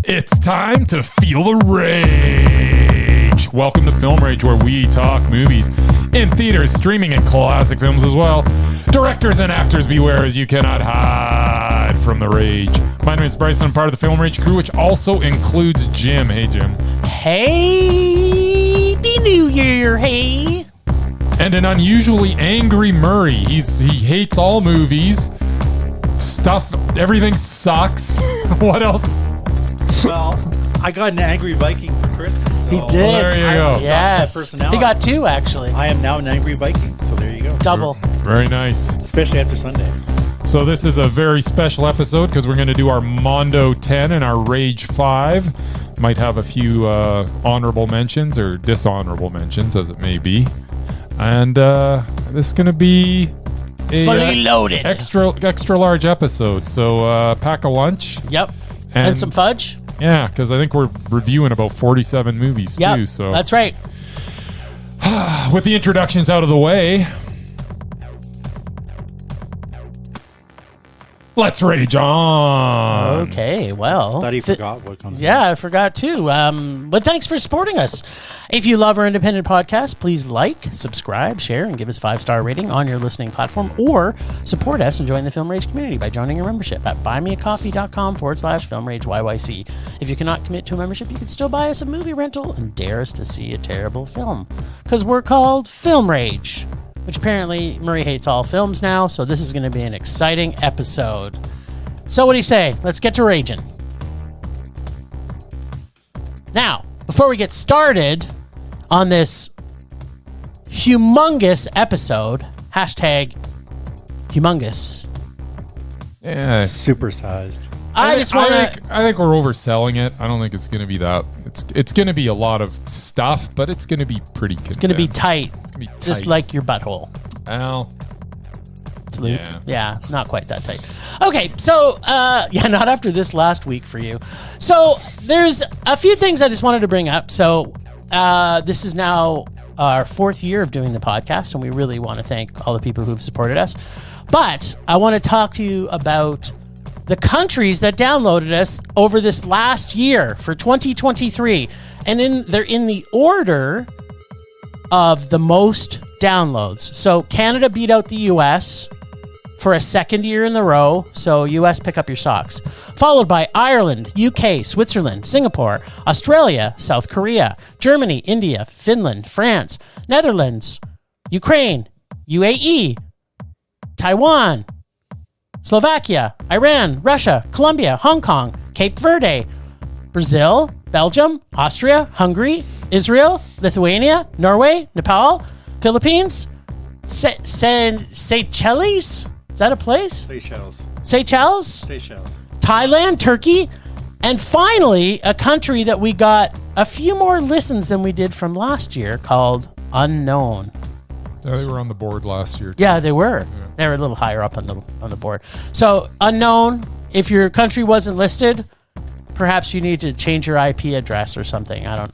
It's time to feel the rage. Welcome to Film Rage, where we talk movies in theaters, streaming, and classic films as well. Directors and actors, beware, as you cannot hide from the rage. My name is Bryce, and I'm part of the Film Rage crew, which also includes Jim. Hey, Jim. Happy New Year, hey. And an unusually angry Murray. He hates all movies. Everything sucks. What else? Well, I got an angry Viking for Christmas. So He did. Well, there you go. Yes. He got two, actually. I am now an angry Viking, so there you go. Double. Very nice. Especially after Sunday. So this is a very special episode because we're going to do our Mondo 10 and our Rage 5. Might have a few honorable mentions or dishonorable mentions, as it may be. And this is going to be a Fully loaded. extra large episode. So pack a lunch. Yep. And some fudge. Yeah, because I think we're reviewing about 47 movies too. So that's right. with the introductions out of the way, let's rage on. Okay, well. Thought he forgot what comes Yeah, I forgot too. But thanks for supporting us. If you love our independent podcast, please like, subscribe, share, and give us a 5-star rating on your listening platform, or support us and join the Film Rage community by joining a membership at buymeacoffee.com/FilmRageYYC. If you cannot commit to a membership, you can still buy us a movie rental and dare us to see a terrible film. Because we're called Film Rage, which apparently Murray hates all films now, so this is going to be an exciting episode. So what do you say? Let's get to raging. Now, before we get started on this humongous episode, #humongous. Yeah. Supersized. I think we're overselling it. I don't think it's going to be that. It's going to be a lot of stuff, but it's going to be pretty condensed. It's going to be tight. It's going to be tight. Just like your butthole. Well, Yeah, not quite that tight. Okay, so, not after this last week for you. So, there's a few things I just wanted to bring up. So, this is now our 4th year of doing the podcast, and we really want to thank all the people who've supported us. But I want to talk to you about the countries that downloaded us over this last year for 2023. And they're in the order of the most downloads. So Canada beat out the US for a second year in a row. So US, pick up your socks. Followed by Ireland, UK, Switzerland, Singapore, Australia, South Korea, Germany, India, Finland, France, Netherlands, Ukraine, UAE, Taiwan, Slovakia, Iran, Russia, Colombia, Hong Kong, Cape Verde, Brazil, Belgium, Austria, Hungary, Israel, Lithuania, Norway, Nepal, Philippines, Seychelles? Is that a place? Seychelles? Thailand, Turkey, and finally, a country that we got a few more listens than we did from last year called Unknown. yeah, they were on the board last year, too. Yeah, they were. Yeah. They were a little higher up on the board. So, Unknown, if your country wasn't listed, perhaps you need to change your IP address or something. I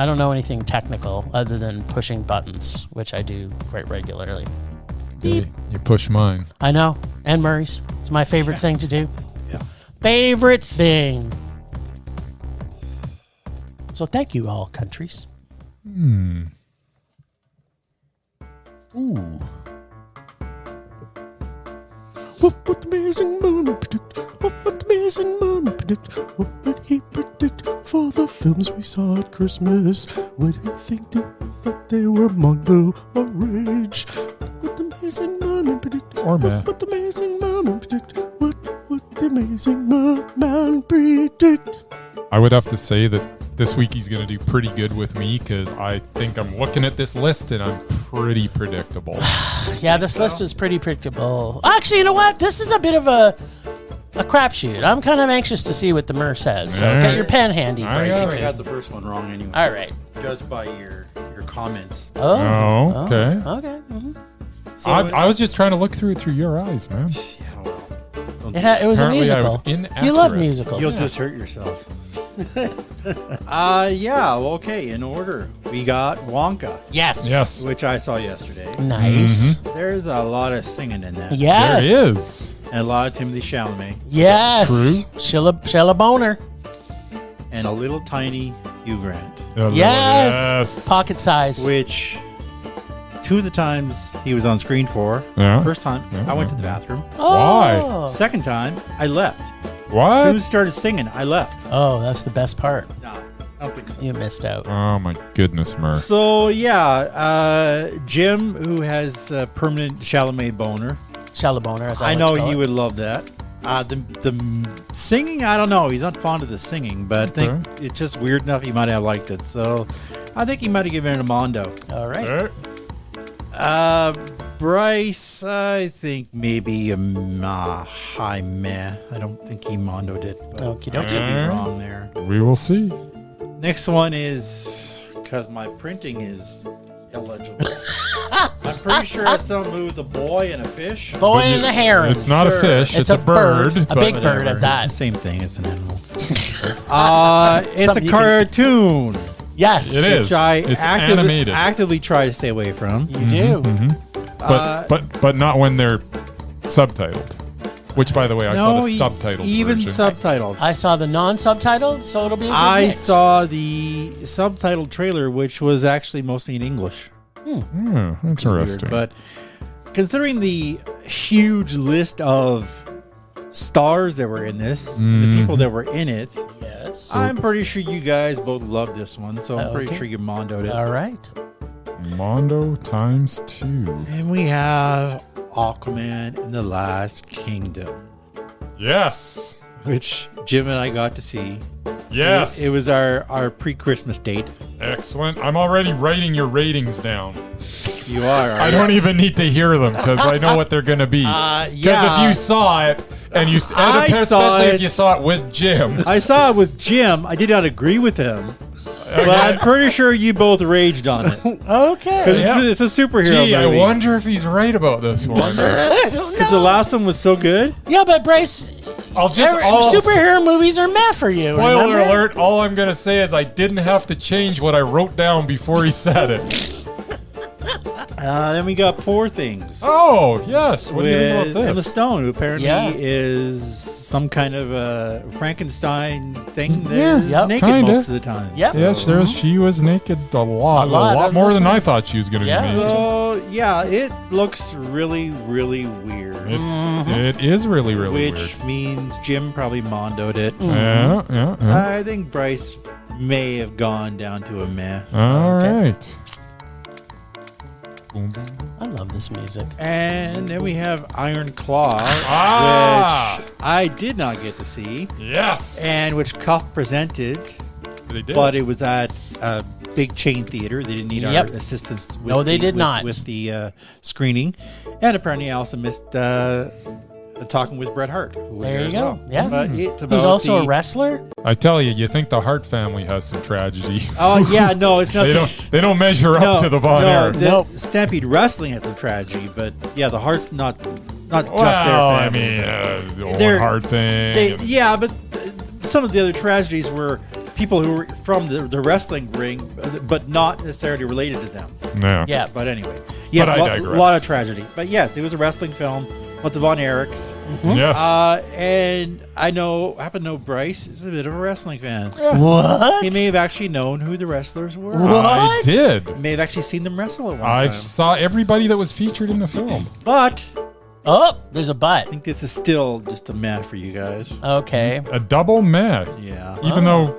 don't know anything technical other than pushing buttons, which I do quite regularly. Yeah, you push mine. I know. And Murray's. It's my favorite thing to do. Yeah. Favorite thing. So thank you, all countries. Ooh. What would Amazing Murman predict? What would Amazing Murman predict? What would he predict for the films we saw at Christmas? What did he think that they were Mondo or Rage? What would Amazing Murman predict? Or Matt. What would Amazing Murman predict? What would the Amazing Murman predict? I would have to say that this week he's going to do pretty good with me because I think I'm looking at this list and I'm pretty predictable. Yeah, this list is pretty predictable. Actually, you know what? This is a bit of a crapshoot. I'm kind of anxious to see what the Mur says. So get your pen handy, Bryce. I got the first one wrong anyway. All right. Judged by your comments. Oh, okay. Okay. Mm-hmm. So I was just trying to look through your eyes, man. Yeah, well, It was a Apparently musical. I was inaccurate. You love musicals. You'll just hurt yourself. Well, okay, in order. We got Wonka, Yes. which I saw yesterday. Nice. There's a lot of singing in that. Yes. There is. And a lot of Timothy Chalamet. Yes. True. Sheila Boner. and a little tiny Hugh Grant. Yes. Pocket size. Which, 2 of the times he was on screen for. Yeah. First time, I went to the bathroom. Why? Second time, I left. What? As soon as he started singing, I left. Oh, that's the best part. No, I don't think so. You missed out. Oh my goodness, Mur. So, yeah, Jim, who has a permanent Chalamet boner. Shalaboner, as I I like know to call he it. would love that. The singing, I don't know. He's not fond of the singing, but I think it's just weird enough he might have liked it. So I think he might have given it a Mondo. All right. Bryce, I think maybe a high meh. I don't think he Mondoed it. But Okie I dokie. could be wrong there. We will see. Next one is, because my printing is illegible. I'm pretty sure it's something with a boy and a fish. Boy and the Heron. It's not a Sure. fish. It's a bird. A but big bird Whatever. at that. Same thing. It's an animal. It's a Something you can- cartoon. Yes. It is. Which I It's animated. actively try to stay away from. You do. But not when they're subtitled. Which, by the way, I saw the subtitled even version. subtitled. I saw the non-subtitled, so it'll be a good I mix. saw the subtitled trailer, which was actually mostly in English. Interesting. Weird, but considering the huge list of stars that were in this, the people that were in it, Yes. I'm pretty sure you guys both love this one, so I'm pretty Okay. sure you Mondoed it. All right. Mondo times 2. And we have Aquaman and the Last Kingdom, Yes. which Jim and I got to see. Yes. It was our pre-Christmas date. Excellent. I'm already writing your ratings down. You are. I don't even need to hear them because I know what they're going to be. Because yeah. if you saw it, and you, I and saw especially it. if you saw it with Jim, I saw it with Jim. I did not agree with him. But I'm pretty sure you both raged on it. Okay. Because it's a superhero gee, I movie. wonder if he's right about this one. I don't Because the know. last one was so good. Yeah, but Bryce, I'll just superhero movies are meh for you. Spoiler remember? alert! All I'm gonna say is I didn't have to change what I wrote down before he said it. Then we got Poor Things. Oh yes, what do you think With about Emma this? Stone, who apparently Yeah. is some kind of a Frankenstein thing that Yeah, is yep, naked kinda. most of the time. Yep. Yes, she was naked a lot lot more than of I thought she was gonna Yeah. be naked. So, yeah, it looks really, really weird. It is really Which weird. means Jim probably Mondoed it. Yeah. I think Bryce may have gone down to a meh. All Okay. right. I love this music. And then we have Iron Claw, Ah! which I did not get to see, Yes. and which Cuff presented, They did. but it was at a big chain theater. They didn't need our Yep. assistance. With No, they did with, not. with the screening. And apparently, I also missed talking with Bret Hart. Who was There you as go. well. Yeah. But it's Who's about also the- a wrestler? I tell you, you think the Hart family has some tragedy. Oh yeah, no, it's not. They don't measure up to the Von Erichs. Nope. Stampede Wrestling has some tragedy, but yeah, the Hart's not just their Well, I family. mean, the Owen They're- Hart thing. They, and- yeah, but some of the other tragedies were people who were from the wrestling ring, but not necessarily related to them. yeah. Yeah. But anyway, yes, But I a digress. lot of tragedy. But yes, it was a wrestling film with the Von Erichs. Yes. And I happen to know Bryce is a bit of a wrestling fan. What? He may have actually known who the wrestlers were. I What? did. May have actually seen them wrestle at one I time. saw everybody that was featured in the film. But Oh, there's a I butt. think this is still just a meh for you guys. Okay. A double met. Yeah. Even though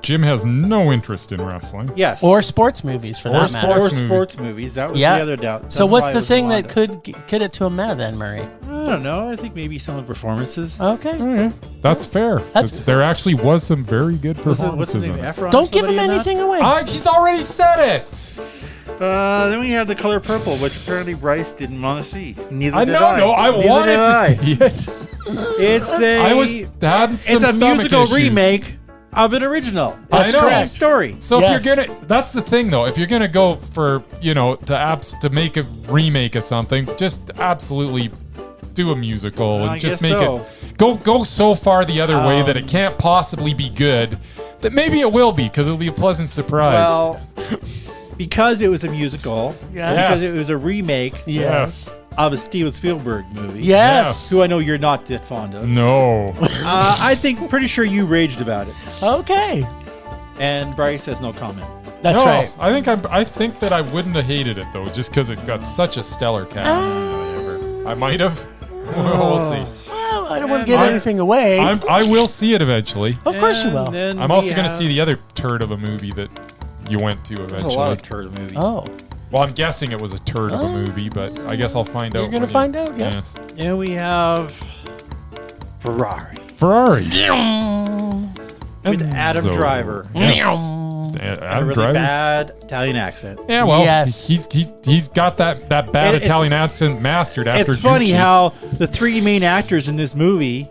Jim has no interest in wrestling. Yes. Or sports movies for that matter. sports movie. sports movies. That was Yeah. the other doubt. So That's what's why it the was thing that Wanda. could get it to a meh then, Murray? I don't know. I think maybe some of the performances. Okay. Okay. That's fair. That's- There actually was some very good What's performances his name? in it. Efron or Don't give him somebody in that? anything away. He's already said it. Then we have The Color Purple, which apparently Bryce didn't want to see. Neither I did know, I. no, I Neither wanted did I. to see it. It's a. I was had some It's a stomach musical issues. remake of an original. I It's know. the same story. So Yes. if you're gonna, that's the thing though. If you're gonna go for to make a remake of something, just absolutely do a musical I and just guess make so. it go so far the other way that it can't possibly be good. That maybe it will be because it'll be a pleasant surprise. Well, because it was a musical, Yes. because it was a remake Yes. of a Steven Spielberg movie. Yes. Who I know you're not that fond of. No. I think, pretty sure you raged about it. Okay. And Bryce has no comment. That's No, right. I think that I wouldn't have hated it though, just because it's got such a stellar cast. I might have. We'll see. Well, I don't want to give anything away. I will see it eventually. Of course you will. And then I'm also we going to have- see the other turd of a movie that you went to There's eventually. a lot of turd movies. Oh. Well, I'm guessing it was a turd of a movie, but I guess I'll find out. You're gonna when find out, yeah. Yes. And we have Ferrari Ferrari. with Adam Enzo. Driver. Yes. A Adam really Driver. bad Italian accent. Yeah, well, Yes. he's got that bad It's- Italian accent mastered after. It's funny Gucci. how the three main actors in this movie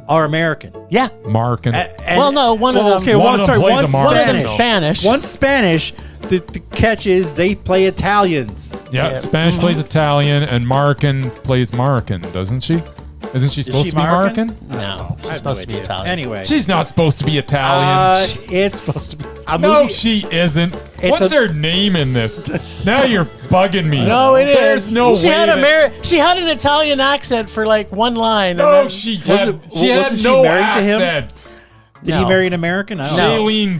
are American. Yeah. Mark and Well, no, one of them- Okay, One one, of them sorry, plays one's a One of Mark. them's Spanish. Spanish. One's Spanish. The catch is they play Italians. yeah, Yeah. Spanish plays Italian and Markin plays Markin, doesn't she? Isn't she supposed she to be Markin? Markin? No. I She's have supposed no to be idea. Italian. Anyway, She's not supposed to be Italian. it's supposed to be a No, movie. she isn't. It's What's a- her name in this? Now you're bugging me. No, it is. There's no she way. had that- she had an Italian accent for like one line. No, and then, she Was had. it- She had wasn't she no married to him? accent. Did he No. marry an American? I don't know. Shailene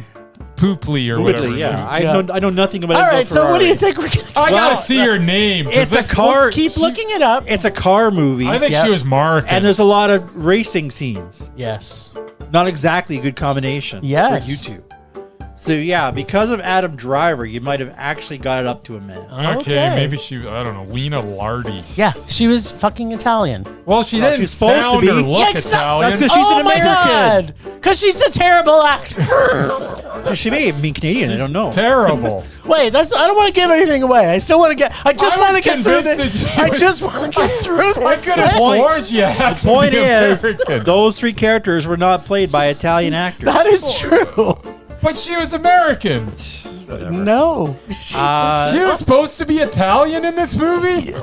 Poopley or whatever. Woodley, yeah. I Yeah. know nothing about All Enzo right, so what do Ferrari. you think we're gonna I Well, gotta see her name. 'cause It's a this- car. keep looking it up? It's a car movie. I think Yep. she was Markin. and there's a lot of racing scenes. Yes. Not exactly a good combination Yes. for you two. So yeah, because of Adam Driver, you might have actually got it up to a man. Okay, maybe she. I don't know. Lena Lardy. Yeah, she was fucking Italian. Well, she Well, didn't she's supposed to sound be. or look Yeah, Italian. That's 'cause she's an American. Because she's a terrible actor. She may have been Canadian. I don't know. Terrible. Wait, I don't want to give anything away. I still want to get. I just I want to was get through convinced this. that she I was- just want to get through I this. could have Point- sworn you had to Point be is, American. those three characters were not played by Italian actors. That is true. But she was American. No. She was supposed to be Italian in this movie?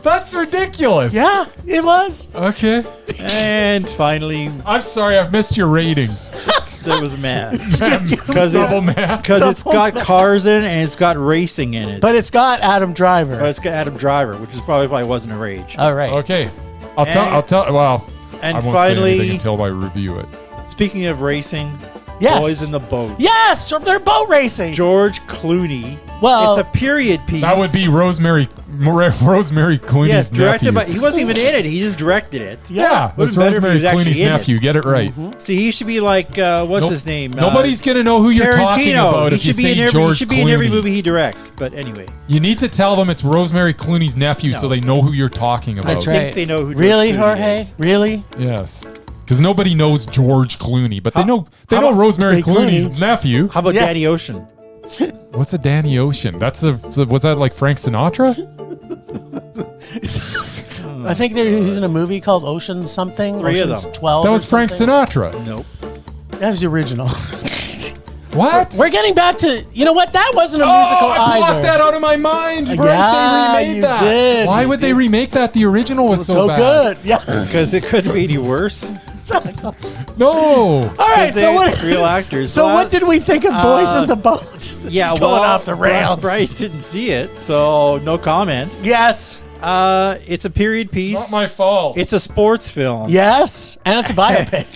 That's ridiculous. Yeah, it was. Okay. And finally, I'm sorry, I've missed your ratings. there was a man. Double man. Because it's got cars in it and it's got racing in it. But it's got Adam Driver. But it's got Adam Driver, which is probably why it wasn't a rage. All right. Okay. I'll tell. Well, And I won't finally- say anything until I review it. Speaking of racing, Yes. Boys in the Boat. Yes, they're boat racing. George Clooney. Well- it's a period piece. That would be Rosemary Clooney's yes, directed nephew. by. He wasn't even in it. He just directed it. Yeah, Would've it's been better if he Rosemary was actually Clooney's in it. nephew. Get it right. See, he should be like what's Nope. his name? Nobody's gonna know who you're talking Tarantino. about He if you should be say in every. George He should be in every Clooney. movie he directs. But anyway, You need to tell them it's Rosemary Clooney's nephew so No. they know who you're talking about. That's I right. think they know who. George Really, Clooney Jorge? is. Really? Yes. Because nobody knows George Clooney, but they know how about Rosemary Clooney? Clooney's nephew. How about Yeah. Danny Ocean? What's a Danny Ocean? Was that like Frank Sinatra? I think they're using a movie called Ocean something. Three of Ocean's them. 12. That or was Frank something. Sinatra. Nope. That was the original. What? We're getting back to. You know what? That wasn't a Oh, musical I either. blocked that out of my mind. Right, Yeah, they remade you that. did. Why would they remake that? The original was so bad. good. Yeah. Because it couldn't be any worse. No. All right. So They're what? real actors. So what did we think of Boys in the Boat? Yeah, It's well, going off the rails. Bryce didn't see it, so no comment. Yes. It's a period piece. Not my fault. It's a sports film. Yes. And it's a biopic.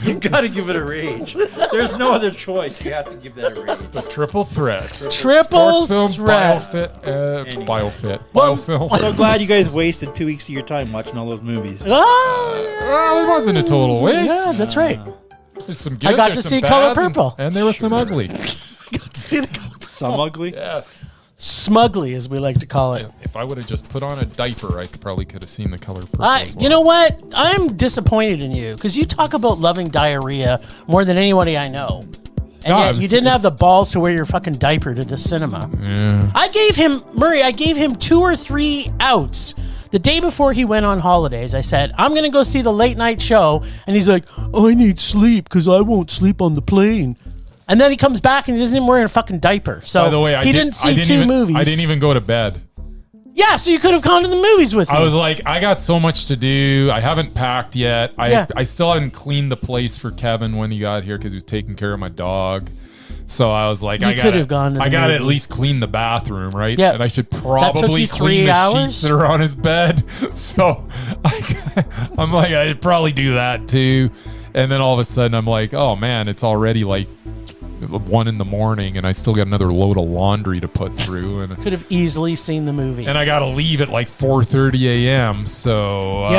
You gotta give it a rage. There's no other choice. You have to give that a rage. a triple threat. Triple Sports film, threat. biofit. Well- Biofilm. So glad you guys wasted 2 weeks of your time watching all those movies. Oh, Well, it wasn't a total waste. yeah, that's right. There's some good. I got there's to some see bad, Color Purple. and there was some ugly. Got to see the Some ugly. Yes. smugly, as we like to call it. If I would have just put on a diaper, I probably could have seen the Color Purple. as well. You know what? I'm disappointed in you because you talk about loving diarrhea more than anybody I know. And No, yet you it's- didn't have it's- the balls to wear your fucking diaper to the cinema. Yeah. I gave him 2 or 3 outs. The day before he went on holidays, I said, I'm going to go see the late night show. And he's like, I need sleep because I won't sleep on the plane. And then he comes back and he doesn't even wear a fucking diaper. So By the way, he didn't see 2 movies. I didn't even go to bed. Yeah, so you could have gone to the movies with me. I was like, I got so much to do. I haven't packed yet. I still haven't cleaned the place for Kevin when he got here because he was taking care of my dog. So I was like, You could have gone to the I got to at movie. least clean the bathroom, right? Yeah. And I should That took probably you 3 clean the hours? sheets that are on his bed. So I'm like, I should probably do that too. And then all of a sudden I'm like, oh man, it's already like 1 a.m. and I still got another load of laundry to put through. And Could have easily seen the movie. and I got to leave at like 4:30 a.m. So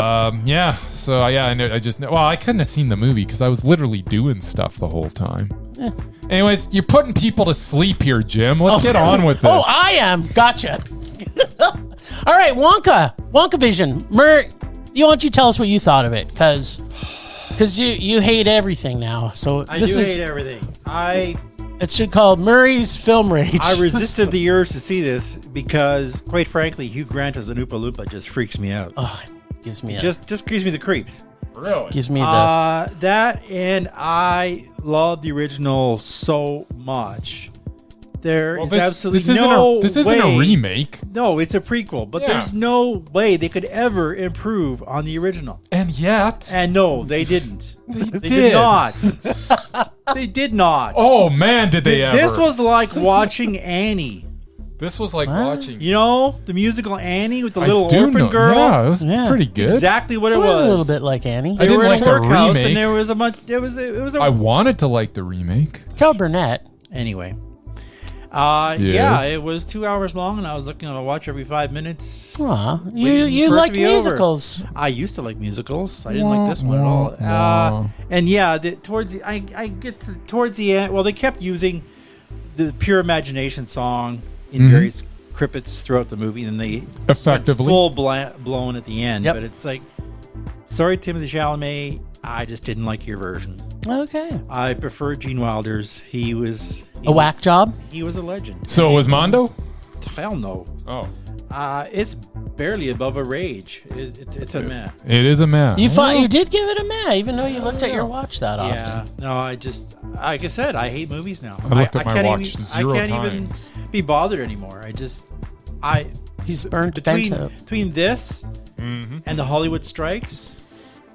Yep. So I know, I couldn't have seen the movie because I was literally doing stuff the whole time. Anyways, you're putting people to sleep here, Jim. Let's get on with this. Oh, I am. Gotcha. All right, Wonka Vision. Why don't you tell us what you thought of it? Because you hate everything now. So I this do is hate everything. it should called Murray's Film Rage. I resisted the urge to see this because, quite frankly, Hugh Grant as an Oompa Loompa just freaks me out. Oh, it gives me Just gives me the creeps. Really? gives me the That, and I love the original so much. There is absolutely this isn't a remake. No, it's a prequel, but Yeah. there's no way they could ever improve on the original. And yet, And no, they didn't. They did. did not. They did not. oh man, did they ever? This was like watching Annie. This was like watching. You know, the musical Annie with the I little do orphan know- girl. Yeah, it was Yeah. pretty good. Exactly what it it was a little bit like Annie. I They didn't were like in the a workhouse, remake. and there was a much. It was a. I wanted to like the remake. Carol Burnett. Anyway. Yes. Yeah, it was 2 hours long, and I was looking to watch every 5 minutes. Aw, you Waiting for it like to be over. musicals. I used to like musicals. I didn't like this one at all. And yeah, towards the end. Well, they kept using the Pure Imagination song in various crippets throughout the movie, and they Effectively. went full blown at the end. Yep. But it's like, sorry, Timothée Chalamet, I just didn't like your version. Okay. I prefer Gene Wilder's. He was A whack job? He was a legend. So it was Mondo? Hell no. Oh. It's barely above a rage. It's a meh. It is a man. You did give it a meh, even though you looked at your watch that Yeah. often. No, I just, like I said, I hate movies now. I looked at my can't watch even, 0 I can't times. even be bothered anymore. He's bent out. Between this and the Hollywood strikes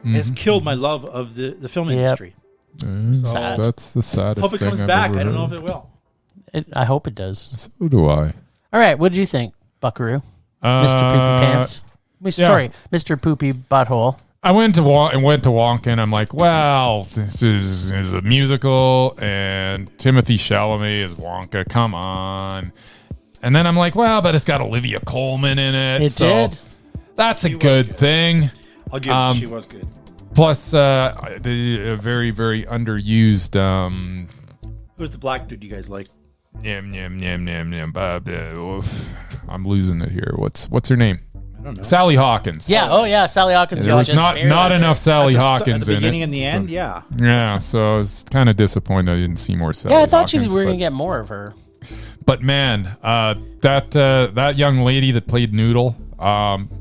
has killed my love of the film industry. Sad. That's the saddest Hope it thing comes I've back. ever I don't know heard. if it will. I hope it does. So do I. All right, what did you think, Buckaroo? Mr. Poopy Pants? Sorry, Mr. Poopy Butthole. I went to Wonka and I'm like, well, this is a musical and Timothy Chalamet is Wonka. Come on. And then I'm like, well, but it's got Olivia Colman in it. It did. That's a She was good good. thing. I'll give it. She was good. Plus, the very, very underused. Who's the black dude you guys like? Yum, yum, yum, yum, yum, oof. I'm losing it here. What's her name? I don't know. Sally Hawkins. Yeah, Sally Hawkins. There was just not married her. enough Sally At Hawkins the in beginning it. and the so- end, yeah. Yeah, so I was kind of disappointed I didn't see more Sally Yeah, I thought we Hawkins, were going but- to get more of her. But man, that young lady that played Noodle,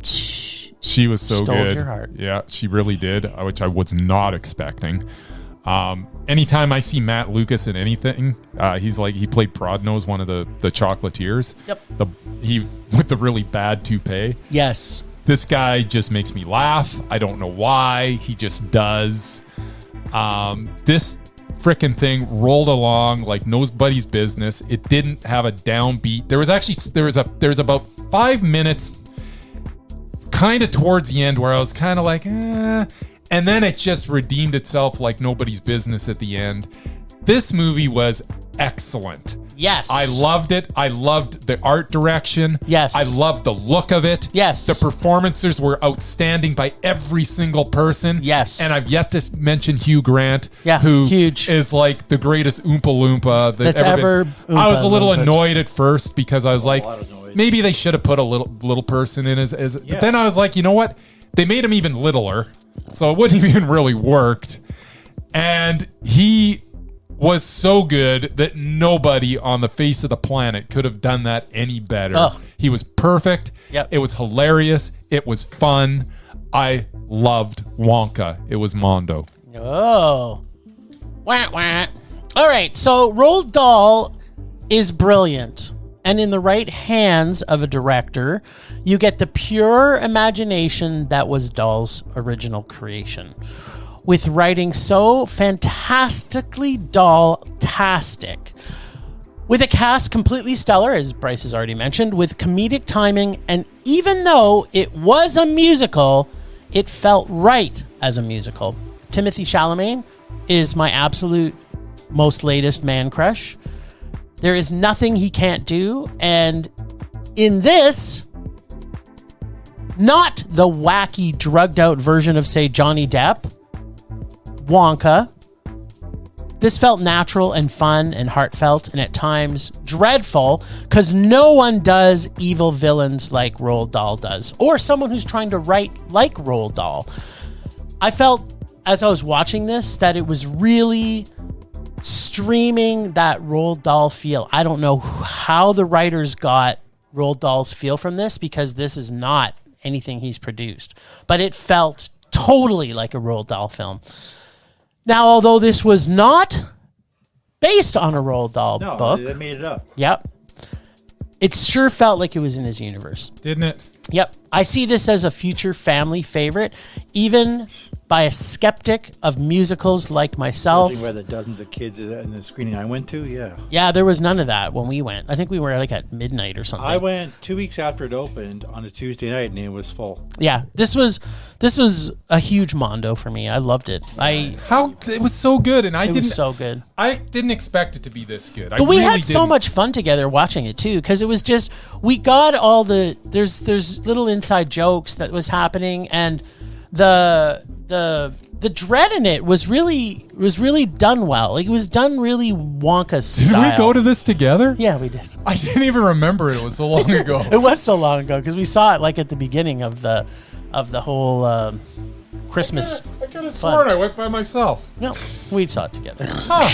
she was so Stole good. your heart. Yeah, she really did, which I was not expecting. Anytime I see Matt Lucas in anything, he played Prodnose, one of the chocolatiers. Yep. He with the really bad toupee. Yes. This guy just makes me laugh. I don't know why. He just does. This frickin' thing rolled along like nobody's business. It didn't have a downbeat. There was about 5 minutes kind of towards the end where I was kind of like, and then it just redeemed itself like nobody's business at the end. This movie was excellent. Yes. I loved it. I loved the art direction. Yes. I loved the look of it. Yes. The performances were outstanding by every single person. Yes. And I've yet to mention Hugh Grant, Yeah, who huge. is like the greatest Oompa Loompa That's ever ever been. I was a little Oompa Loompa. annoyed at first because I was like, lot annoyed. maybe they should have put a little person in as Yes. But then I was like, you know what? They made him even littler, so it wouldn't have even really worked. And he was so good that nobody on the face of the planet could have done that any better. Ugh. He was perfect. Yep. It was hilarious. It was fun. I loved Wonka. It was Mondo. Oh. Wah, wah. All right, so Roald Dahl is brilliant. And in the right hands of a director, you get the pure imagination that was Dahl's original creation. with writing so fantastically doll-tastic. With a cast completely stellar, as Bryce has already mentioned, with comedic timing, and even though it was a musical, it felt right as a musical. Timothée Chalamet is my absolute most latest man crush. There is nothing he can't do, and in this, not the wacky, drugged-out version of, say, Johnny Depp, Wonka. This felt natural and fun and heartfelt and at times dreadful because no one does evil villains like Roald Dahl does, or someone who's trying to write like Roald Dahl. I felt, as I was watching this, that it was really streaming that Roald Dahl feel. I don't know how the writers got Roald Dahl's feel from this because this is not anything he's produced, but it felt totally like a Roald Dahl film. Now, although this was not based on a Roald Dahl book. They made it up. Yep. It sure felt like it was in his universe. Didn't it? Yep. I see this as a future family favorite, even by a skeptic of musicals like myself. Judging by the dozens of kids in the screening I went to, yeah. Yeah, there was none of that when we went. I think we were like at midnight or something. I went 2 weeks after it opened on a Tuesday night, and it was full. Yeah, this was a huge Mondo for me. I loved it. It was so good, and It was so good. I didn't expect it to be this good. But we had so much fun together watching it too, because it was just, we got all the, there's little inside jokes that was happening, and the dread in it was really done well. Like, it was done really Wonka style. Did we go to this together? Yeah, we did. I didn't even remember it. It was so long ago. It was so long ago because we saw it like at the beginning of the whole Christmas. I could have sworn I went by myself. No, we saw it together. Huh.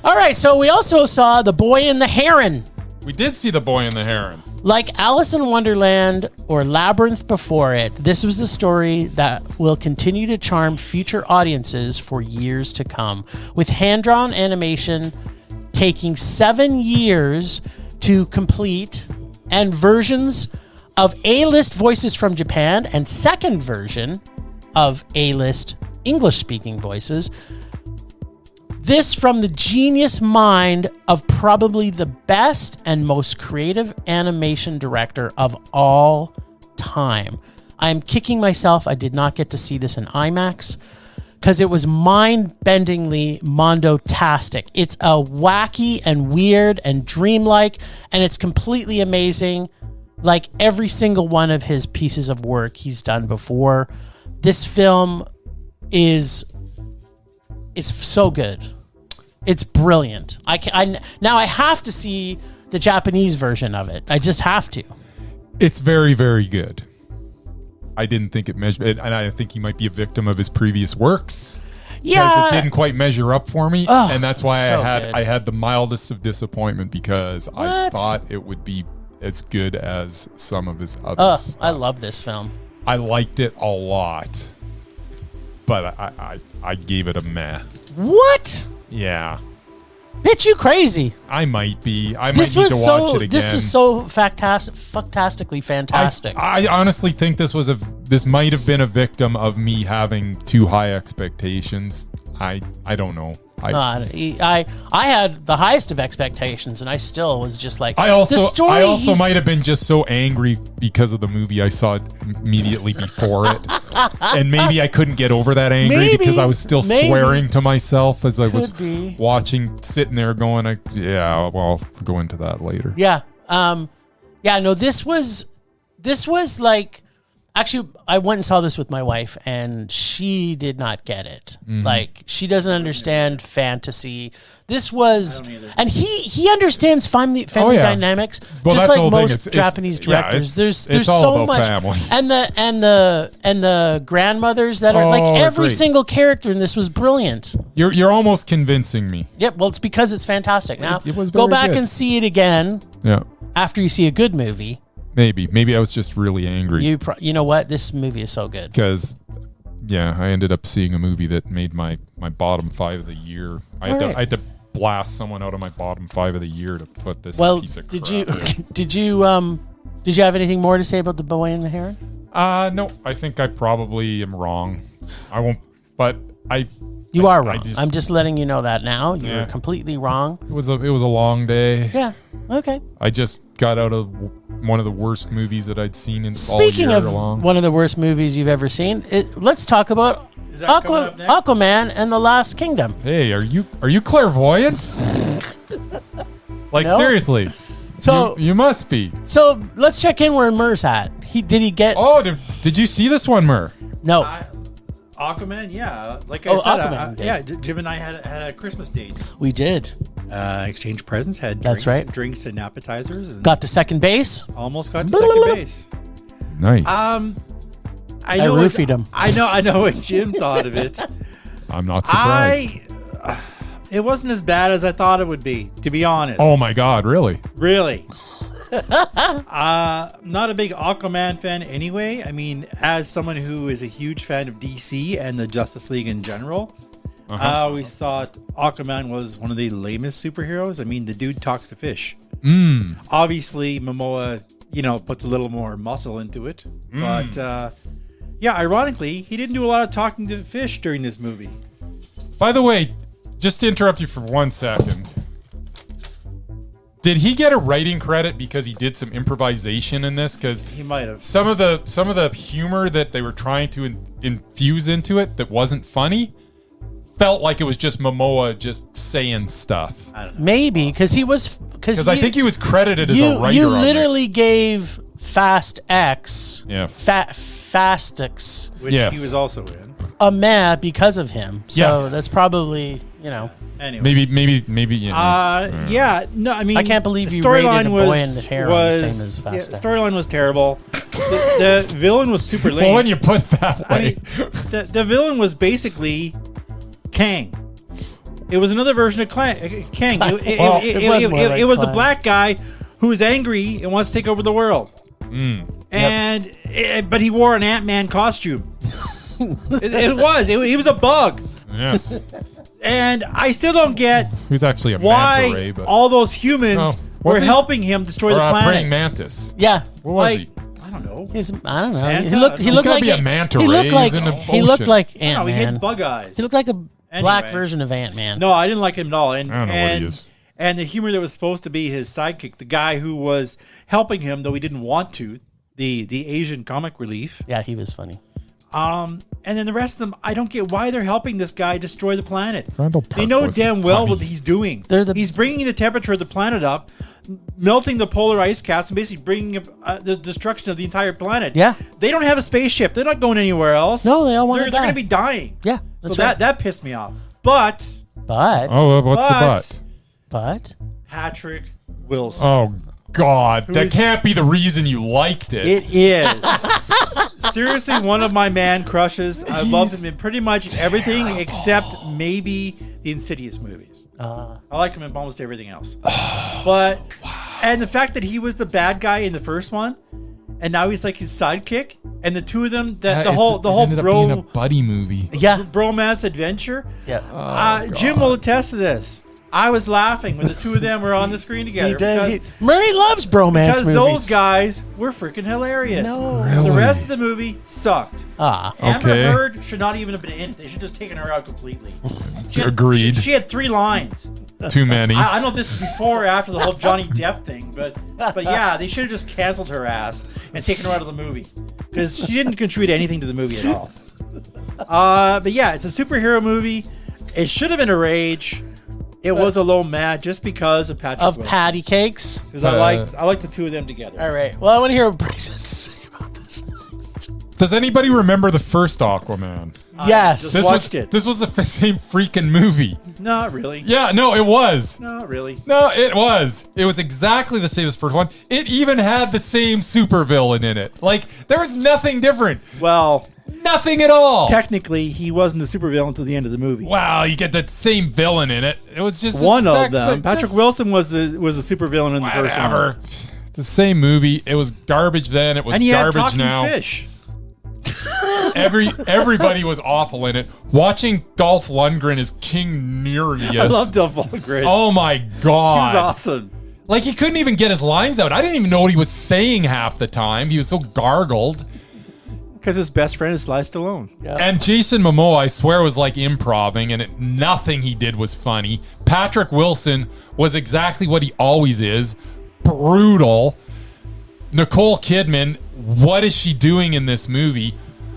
All right, so we also saw The Boy and the Heron. We did see The Boy and the Heron. Like Alice in Wonderland or Labyrinth before it, this was the story that will continue to charm future audiences for years to come, with hand-drawn animation taking 7 years to complete, and versions of A-list voices from Japan and second version of A-list English-speaking voices. This from the genius mind of probably the best and most creative animation director of all time. I'm kicking myself I did not get to see this in IMAX because it was mind-bendingly Mondo-tastic. It's a wacky and weird and dreamlike, and it's completely amazing, like every single one of his pieces of work he's done before. This film is so good. It's brilliant. Now I have to see the Japanese version of it. I just have to. It's very, very good. I didn't think it measured, and I think he might be a victim of his previous works. Yeah, because it didn't quite measure up for me, and that's why so I had the mildest of disappointment because I thought it would be as good as some of his other stuff. I love this film. I liked it a lot, but I gave it a meh. What? Yeah. Bitch, you crazy. I might be. I might need to watch it again. This is so fantastically fantastic. I honestly think this might have been a victim of me having too high expectations. I don't know. I had the highest of expectations, and I still was just like, I also might have been just so angry because of the movie I saw immediately before it, and maybe I couldn't get over that anger because I was still swearing to myself as I was watching, sitting there going, well, I'll go into that later. Yeah, no, this was like. Actually, I went and saw this with my wife, and she did not get it. Mm-hmm. Like, she doesn't understand fantasy. This was, and he understands family dynamics, just like most Japanese directors. There's so much, family. and the grandmothers that are like every single character in this was brilliant. You're almost convincing me. Yep. Well, it's because it's fantastic. Now it was go back good. And see it again. Yeah. After you see a good movie. Maybe I was just really angry. You know what? This movie is so good. Because, I ended up seeing a movie that made my bottom 5 of the year. I had to blast someone out of my bottom 5 of the year to put this piece of crap. Did you have anything more to say about The Boy and the Heron? No, I think I probably am wrong. I won't, but You are wrong. I'm just letting you know that now. You're completely wrong. It was a long day. Yeah. Okay. I just got out of one of the worst movies that I'd seen in Speaking all year of long. one of the worst movies you've ever seen, let's talk about Aquaman and the Lost Kingdom. Hey, are you clairvoyant? Like No. seriously? So you must be. So let's check in where Mur's at. Did he get? Oh, did you see this one, Mur? No. Aquaman, yeah. Like I said, Aquaman Jim and I had a Christmas date. We did. Exchanged presents, had That's right. Drinks and appetizers. And Got to second base. almost got to second base. Nice. I know roofied him. I know what Jim thought of it. I'm not surprised. It wasn't as bad as I thought it would be, to be honest. Oh my God, really? Really? Not a big Aquaman fan anyway. I mean, as someone who is a huge fan of DC and the Justice League in general, I always thought Aquaman was one of the lamest superheroes. I mean, the dude talks to fish. Obviously, Momoa, puts a little more muscle into it. But, ironically, he didn't do a lot of talking to fish during this movie. By the way, just to interrupt you for 1 second. Did he get a writing credit because he did some improvisation in this? Because he might have. Some of the humor that they were trying to infuse into it that wasn't funny felt like it was just Momoa just saying stuff. I don't know. Maybe because I think he was credited as a writer. You on literally this. gave Fast X, Fast X, which he was also in. A man because of him. So Yes. that's probably Anyway. Maybe. No, I mean, I can't believe the you rated storyline a boy in the Heron the same as Fast the X. storyline was terrible. The villain was super lame. Well, when you put it that way. I mean, the villain was basically Kang. It was another version of Kang. It was a black guy who is angry and wants to take over the world. But he wore an Ant-Man costume. He was a bug. Yes. And I still don't get Who's actually a why manta ray, but all those humans were helping him destroy the planet. Praying mantis. Yeah. What was he? I don't know. I don't know. Manta? He looked He's like gotta be a manta he ray. looked like He's in the he looked ocean. like No, he Ant-Man. had bug eyes. He looked like a black Anyway. version of Ant-Man. No, I didn't like him at all. And, I don't know what he is. And the humor that was supposed to be his sidekick, the guy who was helping him, though he didn't want to, the Asian comic relief. Yeah, he was funny. And then the rest of them, I don't get why they're helping this guy destroy the planet. Randall Park They know wasn't damn well funny. what he's doing. He's bringing the temperature of the planet up, melting the polar ice caps, and basically bringing the destruction of the entire planet. Yeah. They don't have a spaceship. They're not going anywhere else. No, they all want to They're die. going to be dying. Yeah, that's right. That pissed me off. But What's the But Patrick Wilson. Oh God, that is- can't be the reason you liked it. It is. Seriously, one of my man crushes. I love him in pretty much everything except maybe the Insidious movies. I like him in almost everything else. And the fact that he was the bad guy in the first one, and now he's like his sidekick, and the two of them, the whole ended up being a buddy movie. yeah, bromance adventure. yeah. Jim will attest to this. I was laughing when the two of them were on the screen together. He did. because- Murray loves bromance Because movies. those guys were freaking hilarious. No. The Really? rest of the movie sucked. Amber Okay. Heard should not even have been in it. They should just taken her out completely. Agreed. She had 3 lines. Too many. I don't know if this is before or after the whole Johnny Depp thing, but yeah, they should have just canceled her ass and taken her out of the movie because she didn't contribute anything to the movie at all. But yeah, it's a superhero movie. It should have been a rage. It was a low mad just because of Patrick Wilson. patty cakes. Because I liked the two of them together. All right. Well, I want to hear what Bryce has to say about this. Does anybody remember the first Aquaman? Yes. just watched it. This was the same freaking movie. Not really. Yeah, no, it was. Not really. No, it was. It was exactly the same as the first one. It even had the same supervillain in it. Like, there was nothing different. Well, Nothing at all. technically, he wasn't the supervillain until the end of the movie. Wow, you get the same villain in it. It was just One of exact them. same- Patrick just Wilson was the supervillain in the first whatever. one. The same movie. It was garbage then. It was And he had garbage talking now. fish. Everybody was awful in it. Watching Dolph Lundgren as King Nereus. I love Dolph Lundgren. Oh my He was God. awesome. Like, he couldn't even get his lines out. I didn't even know what he was saying half the time. He was so gargled. Because his best friend is Sly Stallone. Yeah. And Jason Momoa, I swear, was like improving, and nothing he did was funny. Patrick Wilson was exactly what he always is, brutal. Nicole Kidman, what is she doing in this movie?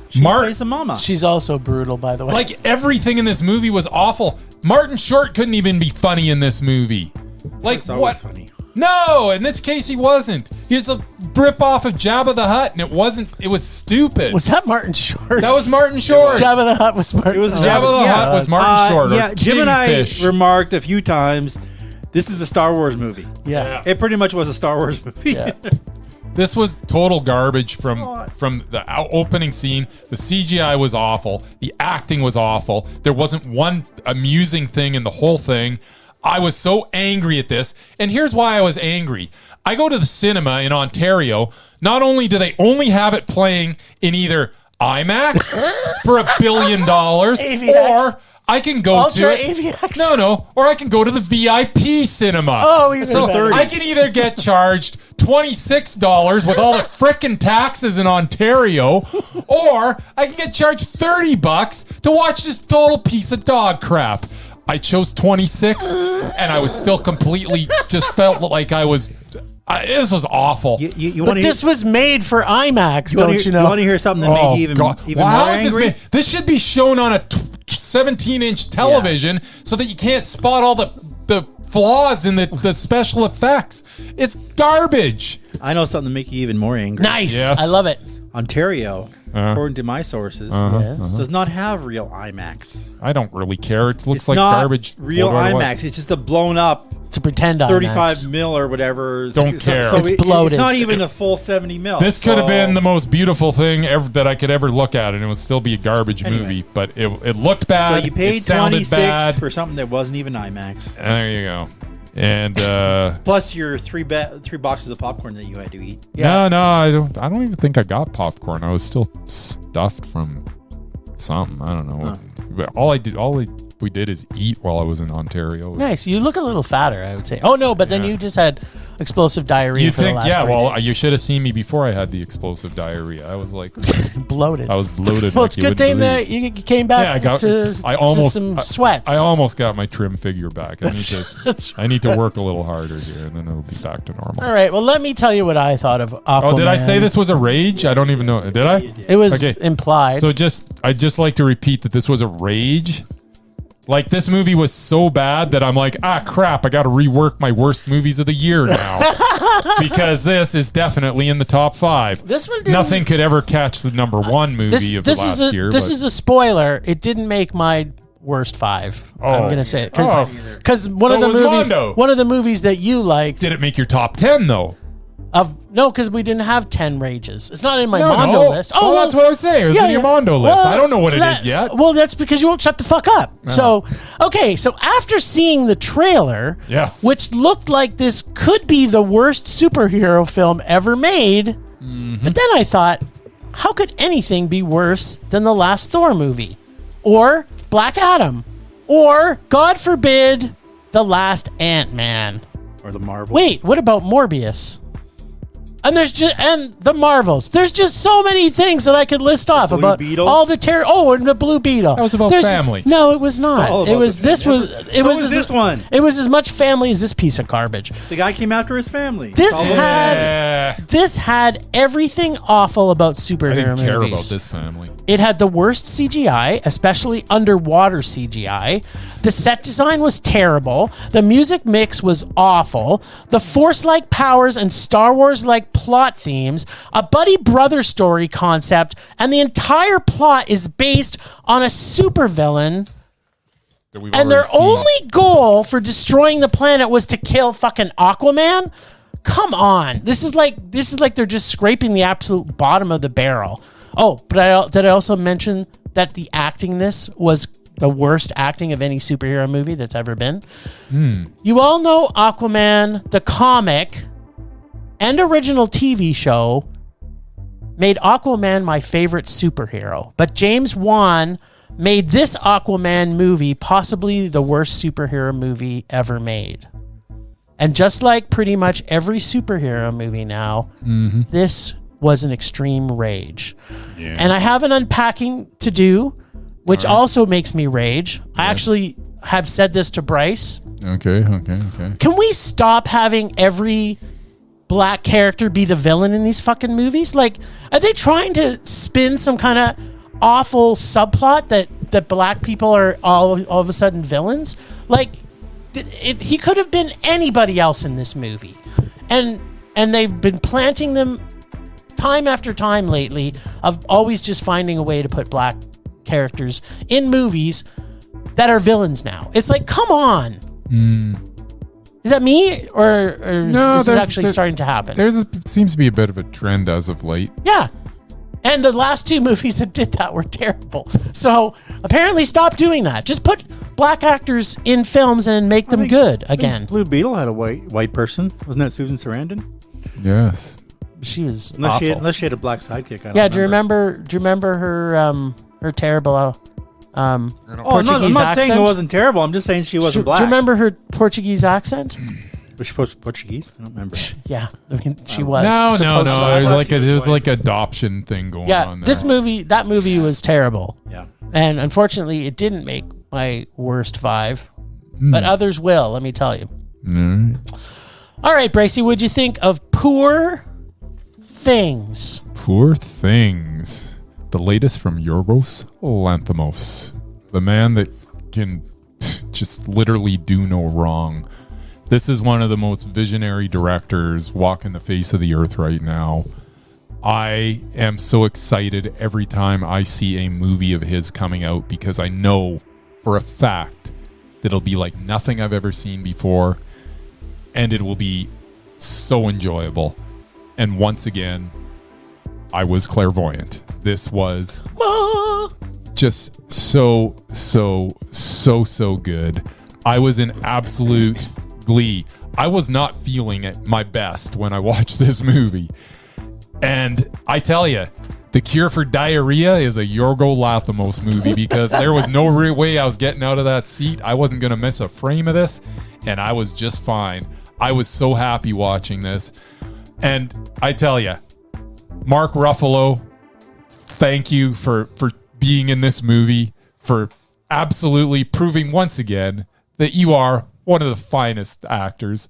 She plays a mama. She's also brutal, by the way. Like, everything in this movie was awful. Martin Short couldn't even be funny in this movie. Like, It's always funny. No, in this case, he wasn't. He was a rip-off of Jabba the Hutt, and it was stupid. Was that Martin Short? That was Martin Short. Jabba the Hutt was Martin. It was Short. Jabba the Hutt was Martin Short. Yeah, Jim and I Kingfish. remarked a few times, this is a Star Wars movie. Yeah. It pretty much was a Star Wars movie. Yeah. This was total garbage from the opening scene. The CGI was awful. The acting was awful. There wasn't one amusing thing in the whole thing. I was so angry at this. And here's why I was angry. I go to the cinema in Ontario. Not only do they only have it playing in either IMAX for $1 billion, AVX. or I can go Ultra to it. AVX. No, or I can go to the VIP cinema. Oh, even so better. I can either get charged $26 with all the frickin' taxes in Ontario, or I can get charged $30 to watch this total piece of dog crap. I chose 26, and I was still completely just felt like I was. This was awful. But this was made for IMAX, don't you know? You want to hear something that made you even more angry? This should be shown on a 17-inch television so that you can't spot all the flaws in the special effects. It's garbage. I know something to make you even more angry. Nice. Yes. I love it. Ontario, according to my sources, does not have real IMAX. I don't really care. It looks It's like not garbage. real IMAX. It's just a blown up To pretend 35 IMAX. mil or whatever. Don't care. It's bloated. It's not even a full 70 mil. This could have been the most beautiful thing ever that I could ever look at, and it would still be a garbage Anyway. movie. But it looked bad. So you paid it sounded 26 bad. for something that wasn't even IMAX. There you go. And Plus your three boxes of popcorn that you had to eat. no, I don't even think I got popcorn. I was still stuffed from something. I don't know. But all we did is eat while I was in Ontario. Nice. You look a little fatter, I would say. Oh, no, but then you just had explosive diarrhea You'd for the think, last 3 days. you should have seen me before I had the explosive diarrhea. I was like, bloated. I was bloated. Well, like it's a you good wouldn't thing believe. that you came back to some sweats. I almost got my trim figure back. That's I need to work a little harder here, and then it'll be back to normal. All right. Well, let me tell you what I thought of Aquaman. Oh, did I say this was a rage? I don't even know. Did I? It was Okay. implied. So I'd just like to repeat that this was a rage. Like, this movie was so bad that I'm like, crap, I got to rework my worst movies of the year now. Because this is definitely in the top 5. This one didn't- Nothing could ever catch the number 1 movie of the last year. This is a spoiler. It didn't make my worst 5. I'm going to say it. Because one of the movies that you liked. Did it make your top 10, though? No, because we didn't have 10 rages. It's not in my Mondo list. Oh, well, that's what I was saying. It was in your Mondo list. I don't know what it is yet. Well, that's because you won't shut the fuck up. So after seeing the trailer, yes, which looked like this could be the worst superhero film ever made, but then I thought, how could anything be worse than the last Thor movie? Or Black Adam? Or, God forbid, the last Ant-Man? Or the Marvels. Wait, what about Morbius? And the Marvels. There's just so many things that I could list off about Beetle? all the terror. Oh, and the Blue Beetle. That was about family. No, it was not. all It about was the this family. was it So was was this one. It was as much family as this piece of garbage. The guy came after his family. This Follow him. This had everything awful about I superhero didn't care movies. about this family. It had the worst CGI, especially underwater CGI. The set design was terrible. The music mix was awful. The Force-like powers and Star Wars-like plot themes, a buddy brother story concept, and the entire plot is based on a supervillain. And their only goal for destroying the planet was to kill fucking Aquaman? Come on. This is like they're just scraping the absolute bottom of the barrel. Oh, but did I also mention that the acting in this was the worst acting of any superhero movie that's ever been? You all know Aquaman, the comic and original TV show, made Aquaman my favorite superhero. But James Wan made this Aquaman movie possibly the worst superhero movie ever made. And just like pretty much every superhero movie now, this was an extreme rage. And I have an unpacking to do, which also makes me rage. I actually have said this to Bryce. Okay. Can we stop having every black character be the villain in these fucking movies? Like, are they trying to spin some kind of awful subplot that black people are all of a sudden villains? Like, he could have been anybody else in this movie. And they've been planting them time after time lately of always just finding a way to put black characters in movies that are villains now. It's like, come on. Is that me? Or No, is this actually starting to happen? Seems to be a bit of a trend as of late. Yeah. And the last 2 movies that did that were terrible. So apparently stop doing that. Just put black actors in films and make them good again. Blue Beetle had a white person. Wasn't that Susan Sarandon? Yes. She was unless she had a black sidekick. I don't do you remember her terrible Portuguese I'm not saying it wasn't terrible. I'm just saying she wasn't black. Do you remember her Portuguese accent? Was she Portuguese? I don't remember. Yeah, I mean she was. No. There's like adoption thing going on there. That movie was terrible. Yeah, and unfortunately, it didn't make my worst 5, but others will. Let me tell you. All right, Bracey, what'd you think of Poor Things? Poor Things. The latest from Yorgos Lanthimos, the man that can just literally do no wrong. This is one of the most visionary directors walking the face of the earth right now. I am so excited every time I see a movie of his coming out because I know for a fact that it'll be like nothing I've ever seen before, and it will be so enjoyable. And once again, I was clairvoyant. This was just so good. I was in absolute glee. I was not feeling at my best when I watched this movie. And I tell you, The Cure for Diarrhea is a Yorgos Lanthimos movie because there was no real way I was getting out of that seat. I wasn't going to miss a frame of this, and I was just fine. I was so happy watching this. And I tell you, Mark Ruffalo, thank you for being in this movie, for absolutely proving once again that you are one of the finest actors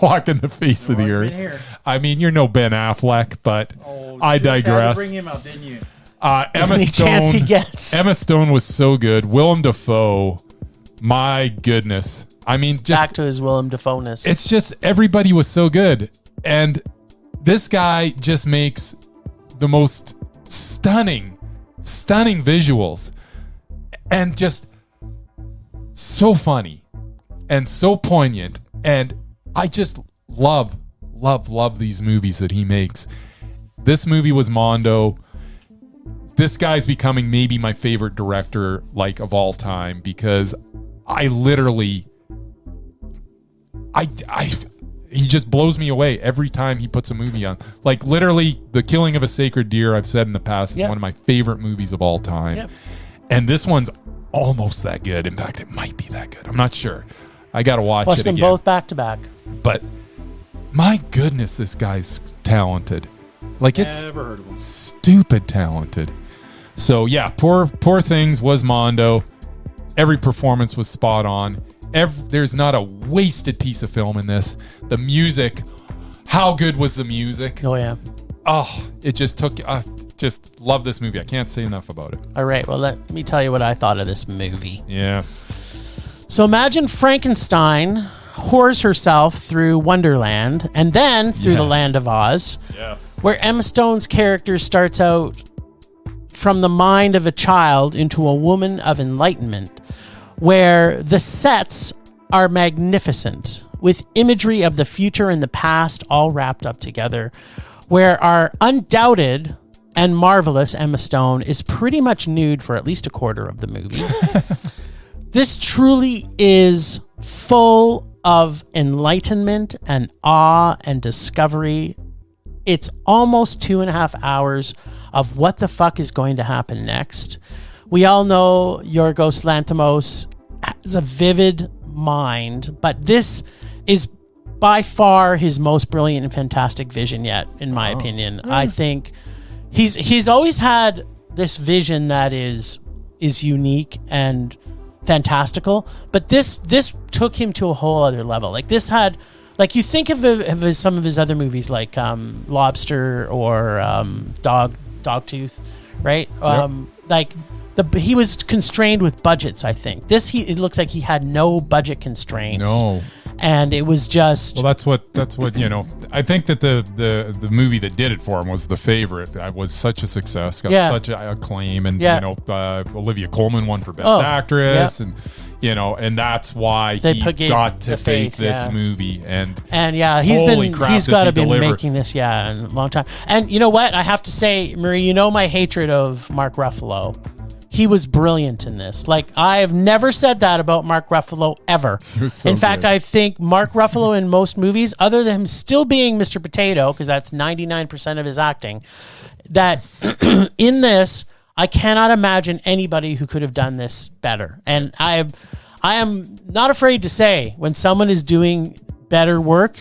walking the face of the earth. I mean, you're no Ben Affleck, but I digress. Bring him out, didn't you? Emma Stone. Chance he gets. Emma Stone was so good. Willem Dafoe, my goodness. I mean, just back to his Willem Dafoe-ness. It's just everybody was so good, and this guy just makes the most stunning visuals, and just so funny and so poignant. And I just love these movies that he makes. This movie was Mondo. This guy's becoming maybe my favorite director of all time because I literally he just blows me away every time he puts a movie on. Like literally The Killing of a Sacred Deer, I've said in the past, is one of my favorite movies of all time. Yep. And this one's almost that good. In fact, it might be that good. I'm not sure. I got to watch it again. Watch them both back to back. But my goodness, this guy's talented. Like it's never heard of him. Stupid talented. So yeah, Poor Things was Mondo. Every performance was spot on. There's not a wasted piece of film in this. The music, how good was the music? Oh yeah. Oh, it just took. Just love this movie. I can't say enough about it. All right, well let me tell you what I thought of this movie. Yes. So imagine Frankenstein whores herself through Wonderland and then through the Land of Oz. Yes. Where Emma Stone's character starts out from the mind of a child into a woman of enlightenment, where the sets are magnificent with imagery of the future and the past all wrapped up together, where our undoubted and marvelous Emma Stone is pretty much nude for at least a quarter of the movie. This truly is full of enlightenment and awe and discovery. It's almost 2.5 hours of what the fuck is going to happen next. We all know Yorgos Lanthimos has a vivid mind, but this is by far his most brilliant and fantastic vision yet, in my opinion. I think he's always had this vision that is unique and fantastical, but this took him to a whole other level. Like this had, like you think of some of his other movies, like Lobster or Dogtooth, right? Yep. Like he was constrained with budgets. I think it looks like he had no budget constraints. No. And it was just... Well, that's what I think that the movie that did it for him was The Favorite. That was such a success, got such a acclaim, and Olivia Colman won for Best Actress, and and that's why he got to make this movie. And he's got to be making this in a long time. And you know what? I have to say, Marie, my hatred of Mark Ruffalo. He was brilliant in this. Like, I've never said that about Mark Ruffalo ever. In fact, I think Mark Ruffalo in most movies, other than him still being Mr. Potato, because that's 99% of his acting, that in this, I cannot imagine anybody who could have done this better. And I am not afraid to say, when someone is doing better work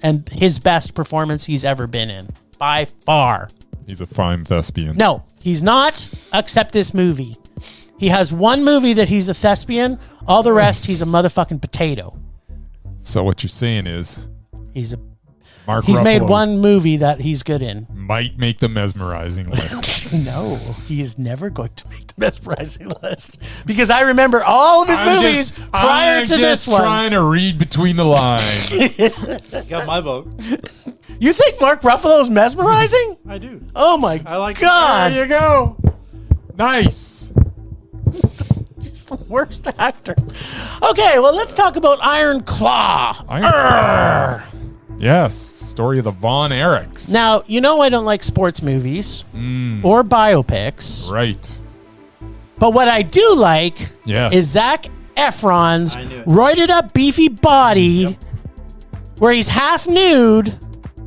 and his best performance he's ever been in, by far. He's a fine thespian. No, he's not, except this movie. He has one movie that he's a thespian. All the rest, he's a motherfucking potato. So what you're saying is... He's Ruffalo made one movie that he's good in. Might make the mesmerizing list. No, he is never going to make the mesmerizing list. Because I remember all of his movies prior to this one. I'm just trying to read between the lines. Got my vote. You think Mark Ruffalo's mesmerizing? I do. Oh my God. There you go. Nice. He's the worst actor. Okay, well, let's talk about Iron Claw. Claw. Yes, story of the Von Erichs. Now, I don't like sports movies or biopics. Right. But what I do like is Zac Efron's roided up beefy body where he's half nude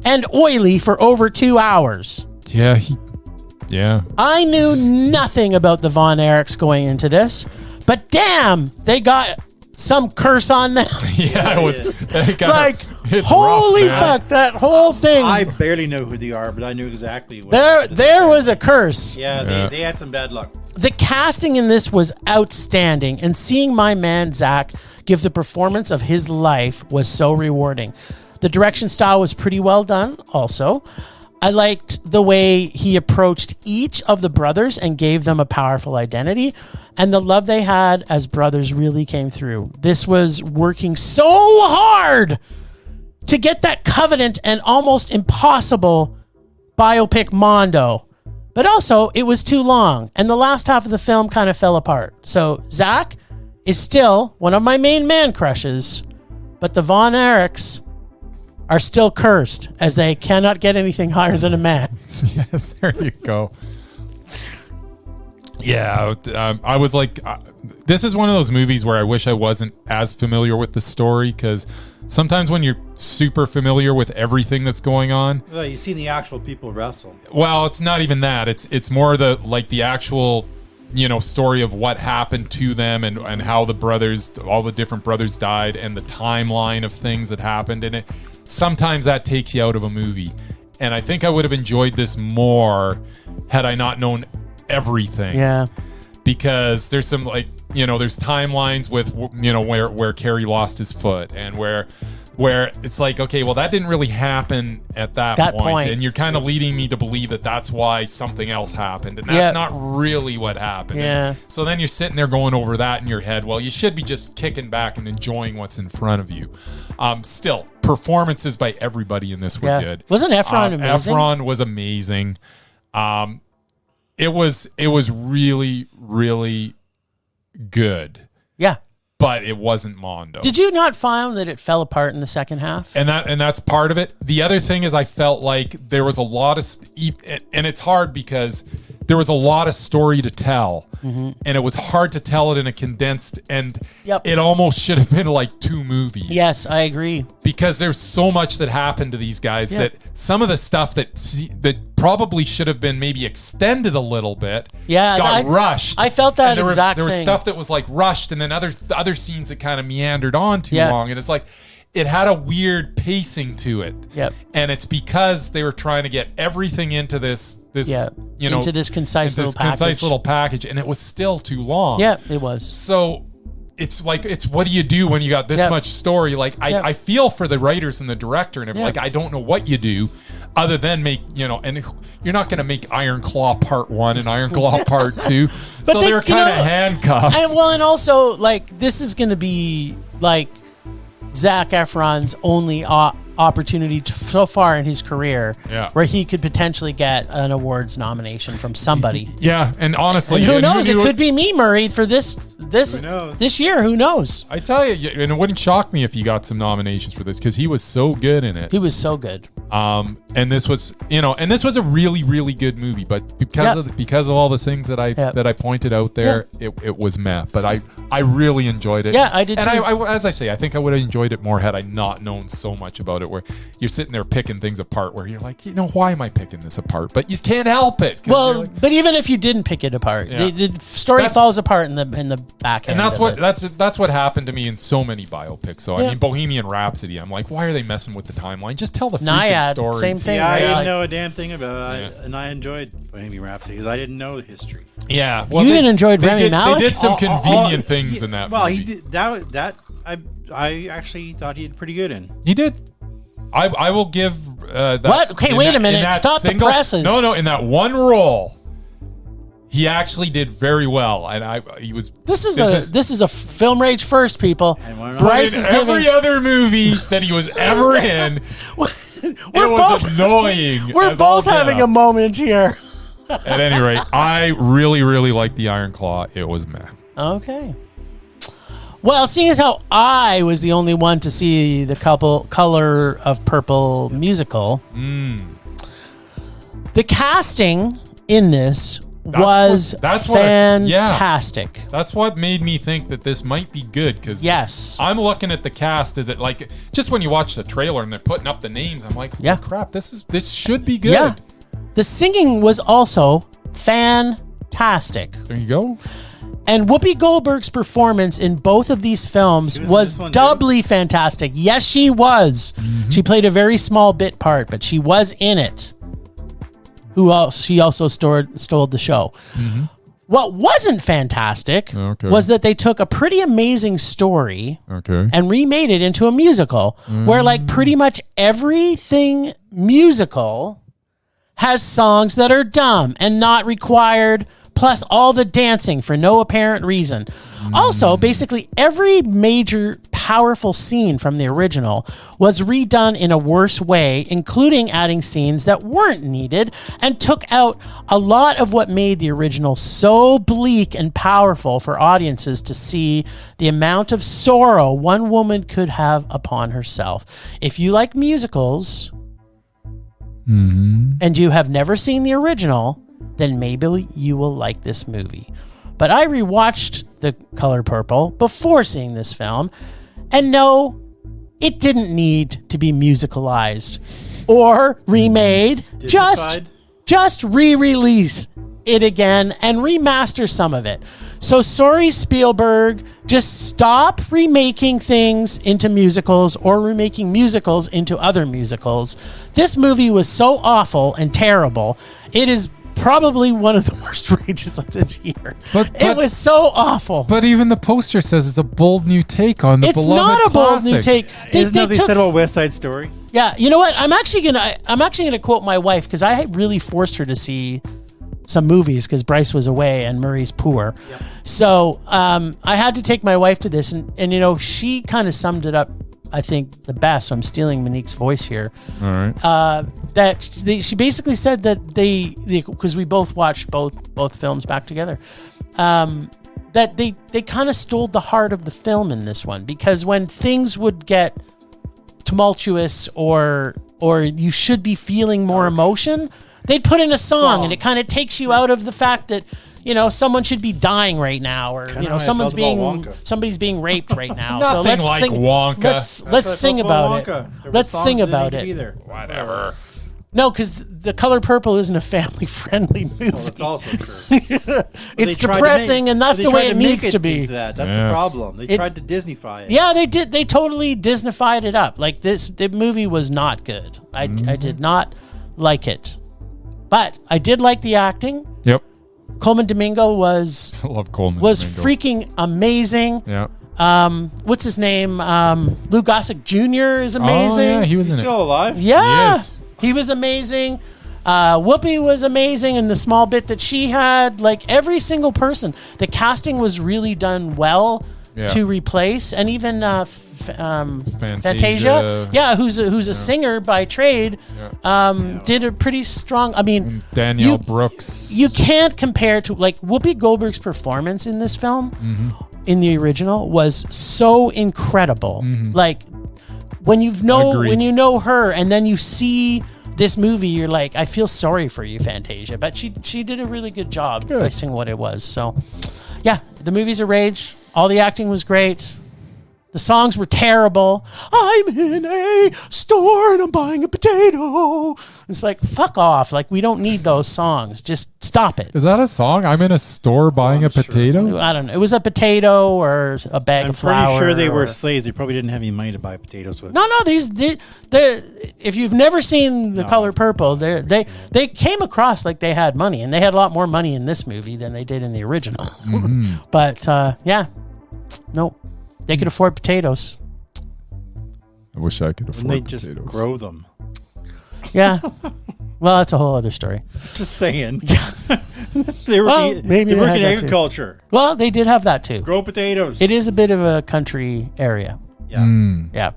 and oily for over 2 hours. Yeah, I knew nothing about the Von Erichs going into this, but damn, they got some curse on them. Yeah, it was like, holy fuck, that whole thing. I barely know who they are, but I knew exactly what there was a curse. Yeah, they had some bad luck. The casting in this was outstanding, and seeing my man Zac give the performance of his life was so rewarding. The direction style was pretty well done also. I liked the way he approached each of the brothers and gave them a powerful identity, and the love they had as brothers really came through. This was working so hard to get that covenant and almost impossible biopic Mondo. But also, it was too long, and the last half of the film kind of fell apart. So, Zac is still one of my main man crushes, but the Von Erichs are still cursed, as they cannot get anything higher than a man. Yes, there you go. Yeah, I was like, this is one of those movies where I wish I wasn't as familiar with the story, because sometimes when you're super familiar with everything that's going on, well, you've seen the actual people wrestle. Well, it's not even that. It's more the actual story of what happened to them and how all the different brothers died, and the timeline of things that happened in it. Sometimes that takes you out of a movie, and I think I would have enjoyed this more had I not known everything. Yeah, because there's some there's timelines with where Carrie lost his foot, and where it's like, okay, well, that didn't really happen at that point, and you're kind of leading me to believe that that's why something else happened, and that's not really what happened. Yeah. And so then you're sitting there going over that in your head. Well, you should be just kicking back and enjoying what's in front of you. Still, performances by everybody in this were good. Wasn't Efron amazing? Efron was amazing. It was really, really good. Yeah. But it wasn't Mondo. Did you not find that it fell apart in the second half? And that's part of it. The other thing is, I felt like there was a lot of, and it's hard because there was a lot of story to tell, and it was hard to tell it in a condensed, and it almost should have been like 2 movies. Yes, I agree. Because there's so much that happened to these guys that some of the stuff that probably should have been maybe extended a little bit got rushed. I felt that there exact thing. There was thing. stuff that was like rushed, and then other scenes that kind of meandered on too long, and it's like, it had a weird pacing to it. Yep. And it's because they were trying to get everything into this into this concise little package. And it was still too long. Yeah, it was. So it's like, what do you do when you got this much story? Like, I feel for the writers and the director and everything. Like, I don't know what you do other than make, and you're not going to make Iron Claw Part 1 and Iron Claw Part 2. So they were kind of handcuffed. And also, like, this is going to be, like, Zac Efron's only opportunity so far in his career where he could potentially get an awards nomination from somebody. Yeah, and honestly, and who knows? It could be me, Murray, for this year. Who knows? I tell you, and it wouldn't shock me if he got some nominations for this because he was so good in it. He was so good. And this was, a really, really good movie, but because of all the things that I pointed out there, it was meh. But I really enjoyed it. Yeah, I did too. And as I say, I think I would have enjoyed it more had I not known so much about it. Where you're sitting there picking things apart, where you're like, why am I picking this apart? But you can't help it. Well, but even if you didn't pick it apart, the story falls apart in the back end. And that's what happened to me in so many biopics. So I mean, Bohemian Rhapsody, I'm like, why are they messing with the timeline? Just tell the freaking story. Same thing. Yeah, I didn't know a damn thing about it, and I enjoyed Bohemian Rhapsody because I didn't know the history. Yeah, well, you even enjoyed Rami Malek. They did some convenient things in that. Well, movie. he did that. I actually thought he did pretty good in. He did. I will give that. What? Okay, wait a minute. Stop the presses. No. In that one role, he actually did very well, and he was. This is a Film Rage first, people. Bryce is every other movie that he was ever in. It was annoying. We're both having a moment here. At any rate, I really, really liked the Iron Claw. It was meh. Okay. Well, seeing as how I was the only one to see the Color of Purple musical, the casting in this was fantastic. That's what made me think that this might be good, because I'm looking at the cast. Is it like, just when you watch the trailer and they're putting up the names, I'm like, oh, crap, this should be good. Yeah. The singing was also fantastic. There you go. And Whoopi Goldberg's performance in both of these films was doubly fantastic. Yes, she was. Mm-hmm. She played a very small bit part, but she was in it. She also stole the show. Mm-hmm. What wasn't fantastic was that they took a pretty amazing story and remade it into a musical, where like pretty much everything musical has songs that are dumb and not required, plus all the dancing for no apparent reason. Also, basically every major powerful scene from the original was redone in a worse way, including adding scenes that weren't needed, and took out a lot of what made the original so bleak and powerful for audiences to see the amount of sorrow one woman could have upon herself. If you like musicals and you have never seen the original, then maybe you will like this movie. But I rewatched The Color Purple before seeing this film, and no, it didn't need to be musicalized or remade. Just re-release it again and remaster some of it. So sorry, Spielberg, just stop remaking things into musicals or remaking musicals into other musicals. This movie was so awful and terrible. It is probably one of the worst rages of this year. But it was so awful. But even the poster says it's a bold new take on the beloved classic. It's not a bold new take. Isn't that they said about West Side Story? Yeah, you know what? I'm actually gonna quote my wife, because I really forced her to see some movies because Bryce was away and Murray's poor. Yep. So I had to take my wife to this, and she kind of summed it up, I think, the best. So I'm stealing Monique's voice here. All right. She basically said that because we both watched both films back together, that they kind of stole the heart of the film in this one, because when things would get tumultuous or you should be feeling more emotion, they'd put in a song, and it kind of takes you out of the fact that someone should be dying right now, or somebody's being raped right now. Nothing so let's like sing, Wonka. Let's sing about it. Let's sing about it. Whatever. No, because The Color Purple isn't a family-friendly movie. Well, that's also true. It's depressing, and that's the way it needs to be. That's the problem. They tried to Disneyfy it. Yeah, they did. They totally Disneyfied it up. Like the movie was not good. I did not like it, but I did like the acting. Yep. Coleman Domingo was I love Coleman. was Domingo. freaking amazing. Yeah. What's his name? Lou Gossett Jr. is amazing. Oh, yeah, he's in it. Still alive? Yeah, He he was amazing. Whoopi was amazing in the small bit that she had. Like every single person, the casting was really done well to replace, and even Fantasia, who's a singer by trade, did a pretty strong. I mean, and Danielle Brooks. You can't compare to like Whoopi Goldberg's performance in this film. In the original was so incredible. Like when you know her and then you see this movie, you're like, I feel sorry for you, Fantasia. But she did a really good job voicing what it was. So yeah, the movie's a rage. All the acting was great. The songs were terrible. I'm in a store and I'm buying a potato. It's like, fuck off. Like, we don't need those songs. Just stop it. Is that a song? I'm in a store buying a potato? Sure. I don't know. It was a potato or a bag of flour. I'm pretty sure they were slaves. They probably didn't have any money to buy potatoes with. No. If you've never seen The Color Purple, they came across like they had money. And they had a lot more money in this movie than they did in the original. But, no. They could afford potatoes. I wish I could afford potatoes. They just grow them. Yeah. Well, that's a whole other story. Just saying. They work in agriculture. Well, they did have that too. Grow potatoes. It is a bit of a country area. Yeah. Yeah.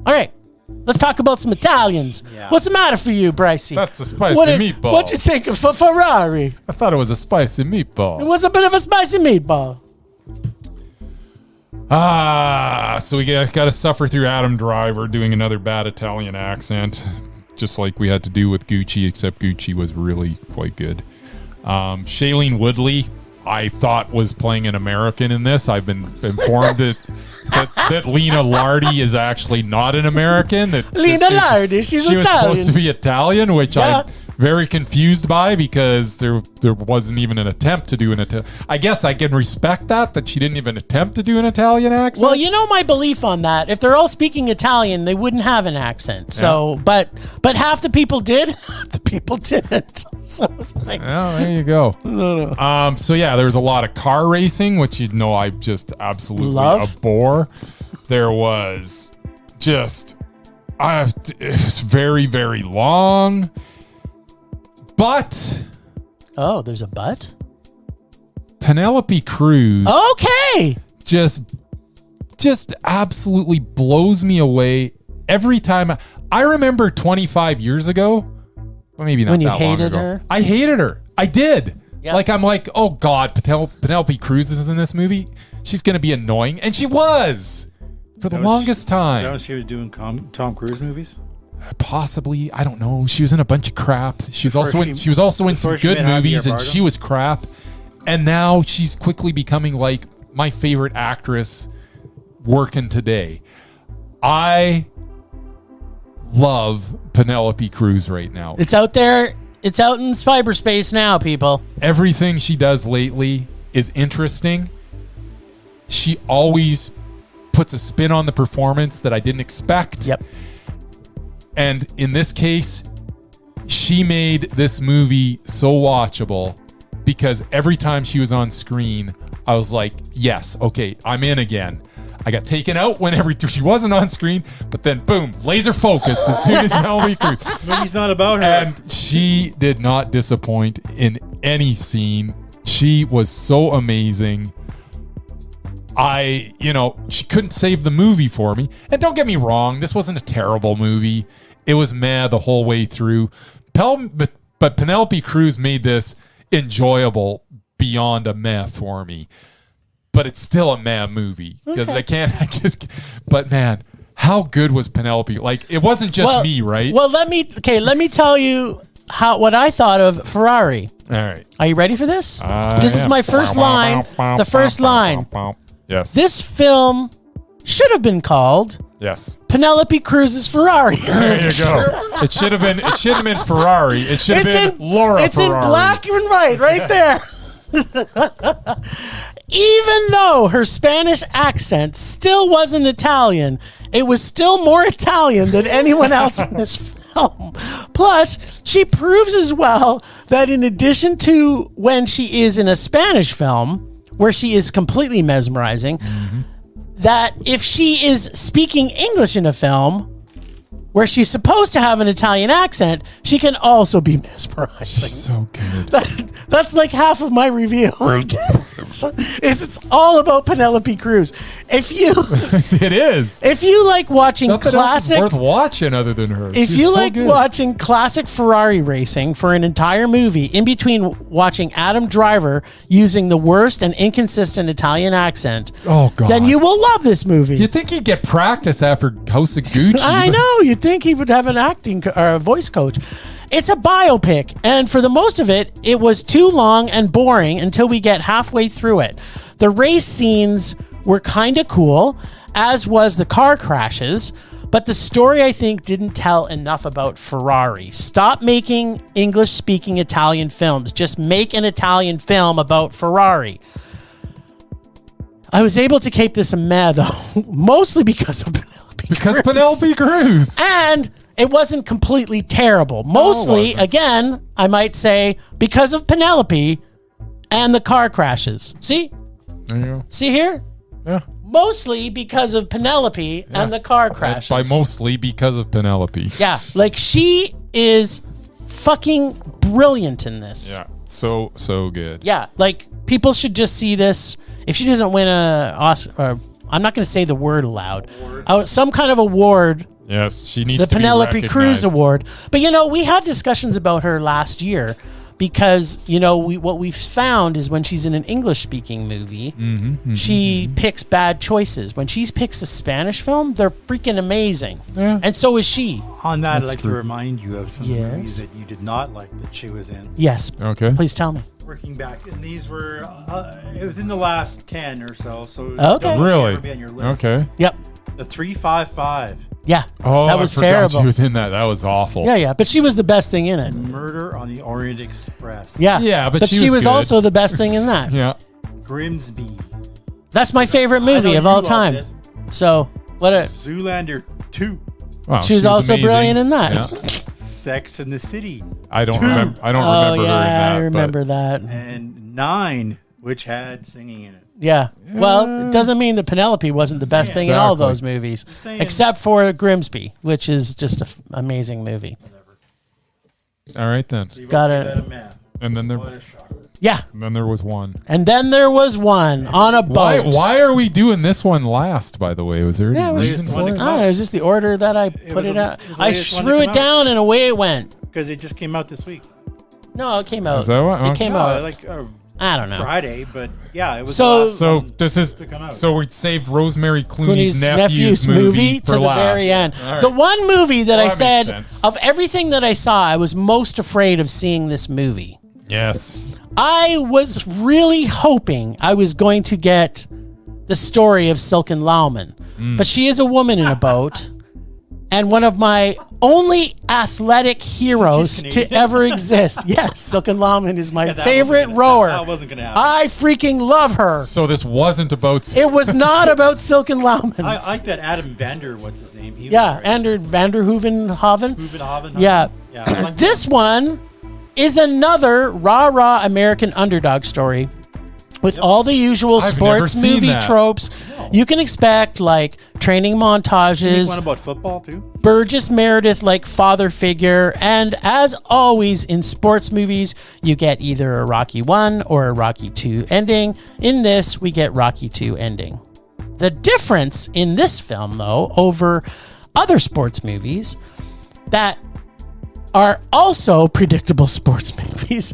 All right. Let's talk about some Italians. Yeah. What's the matter for you, Brycey? That's a spicy meatball. What'd you think of Ferrari? I thought it was a spicy meatball. It was a bit of a spicy meatball. So we got to suffer through Adam Driver doing another bad Italian accent, just like we had to do with Gucci, except Gucci was really quite good. Shailene Woodley, I thought was playing an American in this. I've been informed that Lena Lardi is actually not an American. Lena Lardi, she's Italian. She was supposed to be Italian, which I'm very confused by because there wasn't even an attempt to do an Italian. I guess I can respect that she didn't even attempt to do an Italian accent. Well, you know my belief on that. If they're all speaking Italian, they wouldn't have an accent. So, but half the people did, half the people didn't. So it's like, well, there you go. No. So yeah, there was a lot of car racing, which I just absolutely abhor. There was just, it was very, very long. But there's a but? Penelope Cruz just absolutely blows me away every time. I remember 25 years ago, well, maybe not when you that long hated ago. her. I hated her. I did. Yep. Like, I'm like, oh God, Penelope Cruz is in this movie. She's going to be annoying. And she was for the longest time. Is that what she was doing Tom Cruise movies? Possibly, I don't know. She was in a bunch of crap. She was also in some good movies, and she was crap. And now she's quickly becoming like my favorite actress working today. I love Penelope Cruz right now. It's out there. It's out in cyberspace now, people. Everything she does lately is interesting. She always puts a spin on the performance that I didn't expect. Yep. And in this case, she made this movie so watchable because every time she was on screen, I was like, yes, okay, I'm in again. I got taken out whenever she wasn't on screen, but then boom, laser focused as soon as Penelope Cruz. Movie's not about her. And she did not disappoint in any scene. She was so amazing. She couldn't save the movie for me. And don't get me wrong, this wasn't a terrible movie. It was meh the whole way through. But Penelope Cruz made this enjoyable beyond a meh for me. But it's still a meh movie because but man, how good was Penelope? Like, it wasn't just me, right? Well, let me tell you what I thought of Ferrari. All right. Are you ready for this? This is my first line. The first line. Yes. This film should have been called Yes. Penelope Cruz's Ferrari. There you go. It should have been Ferrari. It should have been Laura It's Ferrari. in black and white right there. Even though her Spanish accent still wasn't Italian, it was still more Italian than anyone else in this film. Plus, she proves as well that in addition to when she is in a Spanish film, where she is completely mesmerizing, that if she is speaking English in a film where she's supposed to have an Italian accent, she can also be mesmerizing. So good. That's like half of my review. It's all about Penelope Cruz. If you It is. if you like watching Nothing else is classic, worth watching other than her. if She's you so like good. watching classic Ferrari racing for an entire movie, in between watching Adam Driver using the worst and inconsistent Italian accent, Oh, God. then you will love this movie. You'd think he'd get practice after House of Gucci. I know. You'd think he would have an acting or a voice coach. It's a biopic, and for the most of it, it was too long and boring until we get halfway through it. The race scenes were kind of cool, as was the car crashes, but the story, I think, didn't tell enough about Ferrari. Stop making English-speaking Italian films. Just make an Italian film about Ferrari. I was able to keep this a meh, though, mostly because of Penelope Cruz. Penelope Cruz. And it wasn't completely terrible. Mostly, wasn't. again, I might say, because of Penelope and the car crashes. See? There you go. See here? Yeah. Mostly because of Penelope and the car crashes. By mostly because of Penelope. Yeah. Like, she is fucking brilliant in this. Yeah. So good. Yeah. Like, people should just see this. If she doesn't win a Oscar, I'm not going to say the word aloud. Some kind of award. Yes, she needs The to be Penelope Cruz recognized. Award. But, we had discussions about her last year because, what we've found is when she's in an English-speaking movie, she picks bad choices. When she picks a Spanish film, they're freaking amazing. Yeah. And so is she. On that, That's I'd like true. to remind you of some Yes. movies that you did not like that she was in. Yes. Okay. Please tell me. Working back, and these were within the last 10 or so. So Okay. don't see Really? everybody on your list. Okay. Yep. The 355, Yeah. Oh, that was I forgot terrible. she was in that. That was awful. Yeah. But she was the best thing in it. Murder on the Orient Express. Yeah. Yeah, but she she was was good. also the best thing in that. Yeah. Grimsby. That's my favorite I know movie of you all loved time. it. So, what a. Zoolander 2. Wow, She was also amazing. brilliant in that. Yeah. Sex in the City. I don't remember. I don't Oh, remember yeah. her in that. I remember but that. And 9, which had singing in it. Yeah. Well, it doesn't mean that Penelope wasn't the best thing in all Exactly. those movies, saying. except for Grimsby, which is just an amazing movie. All right then. So you've Got got it. a map. And then What there, a shocker. Yeah. was one. And then there was one on a boat. Why are we doing this one last? By the way, was there Yeah, it any was reason just for one it? to I don't know, it was just the order that I put was it a- out. it was the I latest one to threw come it down and away it went. Because it just came out this week. No, it came out. Is that what? It Okay. came No, out. like I don't know. Friday, but yeah, it was So- the last So one this is to come out. so we saved Rosemary Clooney's Clooney's, nephew's movie for to the last. very end. All right. The one movie that Well, I that said, makes sense. of everything that I saw, I was most afraid of seeing this movie. Yes. I was really hoping I was going to get the story of Silken Lauman. But she is a woman in a boat. And one of my only athletic heroes She's to Canadian. ever exist. Yes, Silken Lauman is my Yeah, that favorite wasn't gonna- rower. That wasn't going to happen. I freaking love her. So this wasn't about. It was not about Silken Lauman. I like that Adam Vander, what's his name? He was Yeah, great. Ander Vanderhoeven. Hoevenhaven. Yeah. Yeah, I like This that. one is another rah American underdog story with all the usual I've sports never seen movie that. tropes. You can expect like training You make montages, one about football, too? Burgess Meredith like father figure, and as always in sports movies, you get either a Rocky 1 or a Rocky 2 ending. In this, we get Rocky 2 ending. The difference in this film, though, over other sports movies that are also predictable sports movies,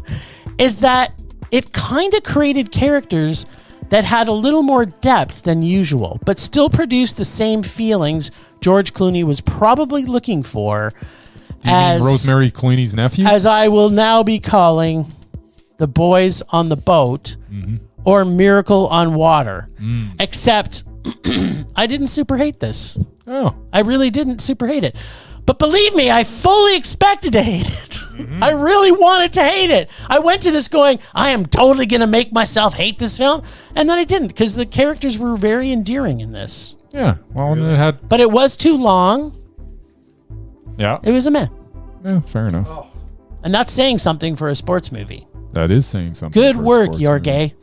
is that it kind of created characters that had a little more depth than usual, but still produced the same feelings George Clooney was probably looking for. Do you mean Rosemary Clooney's nephew? As I will now be calling the boys on the boat or Miracle on Water. Except I didn't super hate this. Oh. I really didn't super hate it. But believe me, I fully expected to hate it. Mm-hmm. I really wanted to hate it. I went to this going, I am totally going to make myself hate this film. And then I didn't, because the characters were very endearing in this. Yeah. Well, and it had... But it was too long. Yeah. It was a meh. Yeah, fair enough. Oh. And that's saying something for a sports movie. That is saying something. Good for a work, sports you're movie. gay.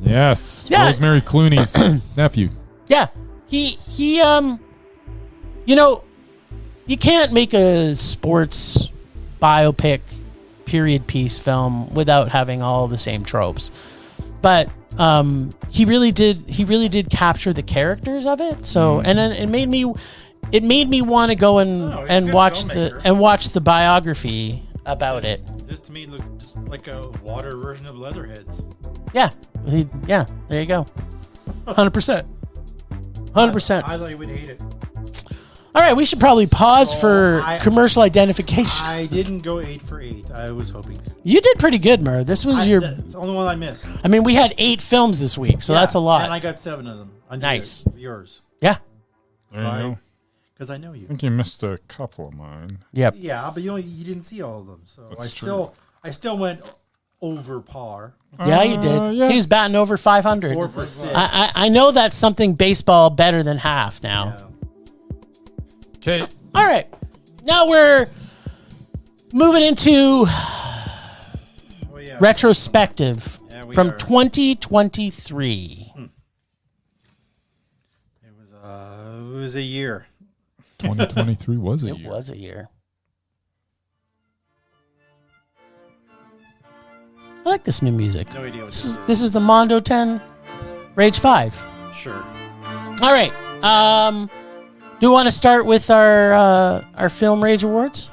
Yes. Yeah. Rosemary Clooney's nephew. Yeah. He you know, you can't make a sports biopic period piece film without having all the same tropes. But he really did capture the characters of it. So and then it made me want to go and watch the biography about it. This to me looked just like a water version of Leatherheads. Yeah. Yeah, there you go. 100%. 100%. I thought you would hate it. All right, we should probably pause for commercial identification. I didn't go 8 for 8. I was hoping. You did pretty good, Mur. This was That's the only one I missed. I mean, we had 8 films this week, so that's a lot. And I got 7 of them. Under Nice. Yours. Yeah. There you go. Because I know you. I think you missed a couple of mine. Yep. Yeah, but you didn't see all of them, so That's I still went over par. Yeah, you did. Yeah. He was batting over 500. 4 for 6. I know that's something baseball better than half now. Yeah. Okay. All right. Now we're moving into retrospective from 2023. It was a year. 2023 was a It year. was a year. I like this new music. No idea what This is the Mondo 10 Rage 5. Sure. All right. Do you want to start with our Film Rage Awards?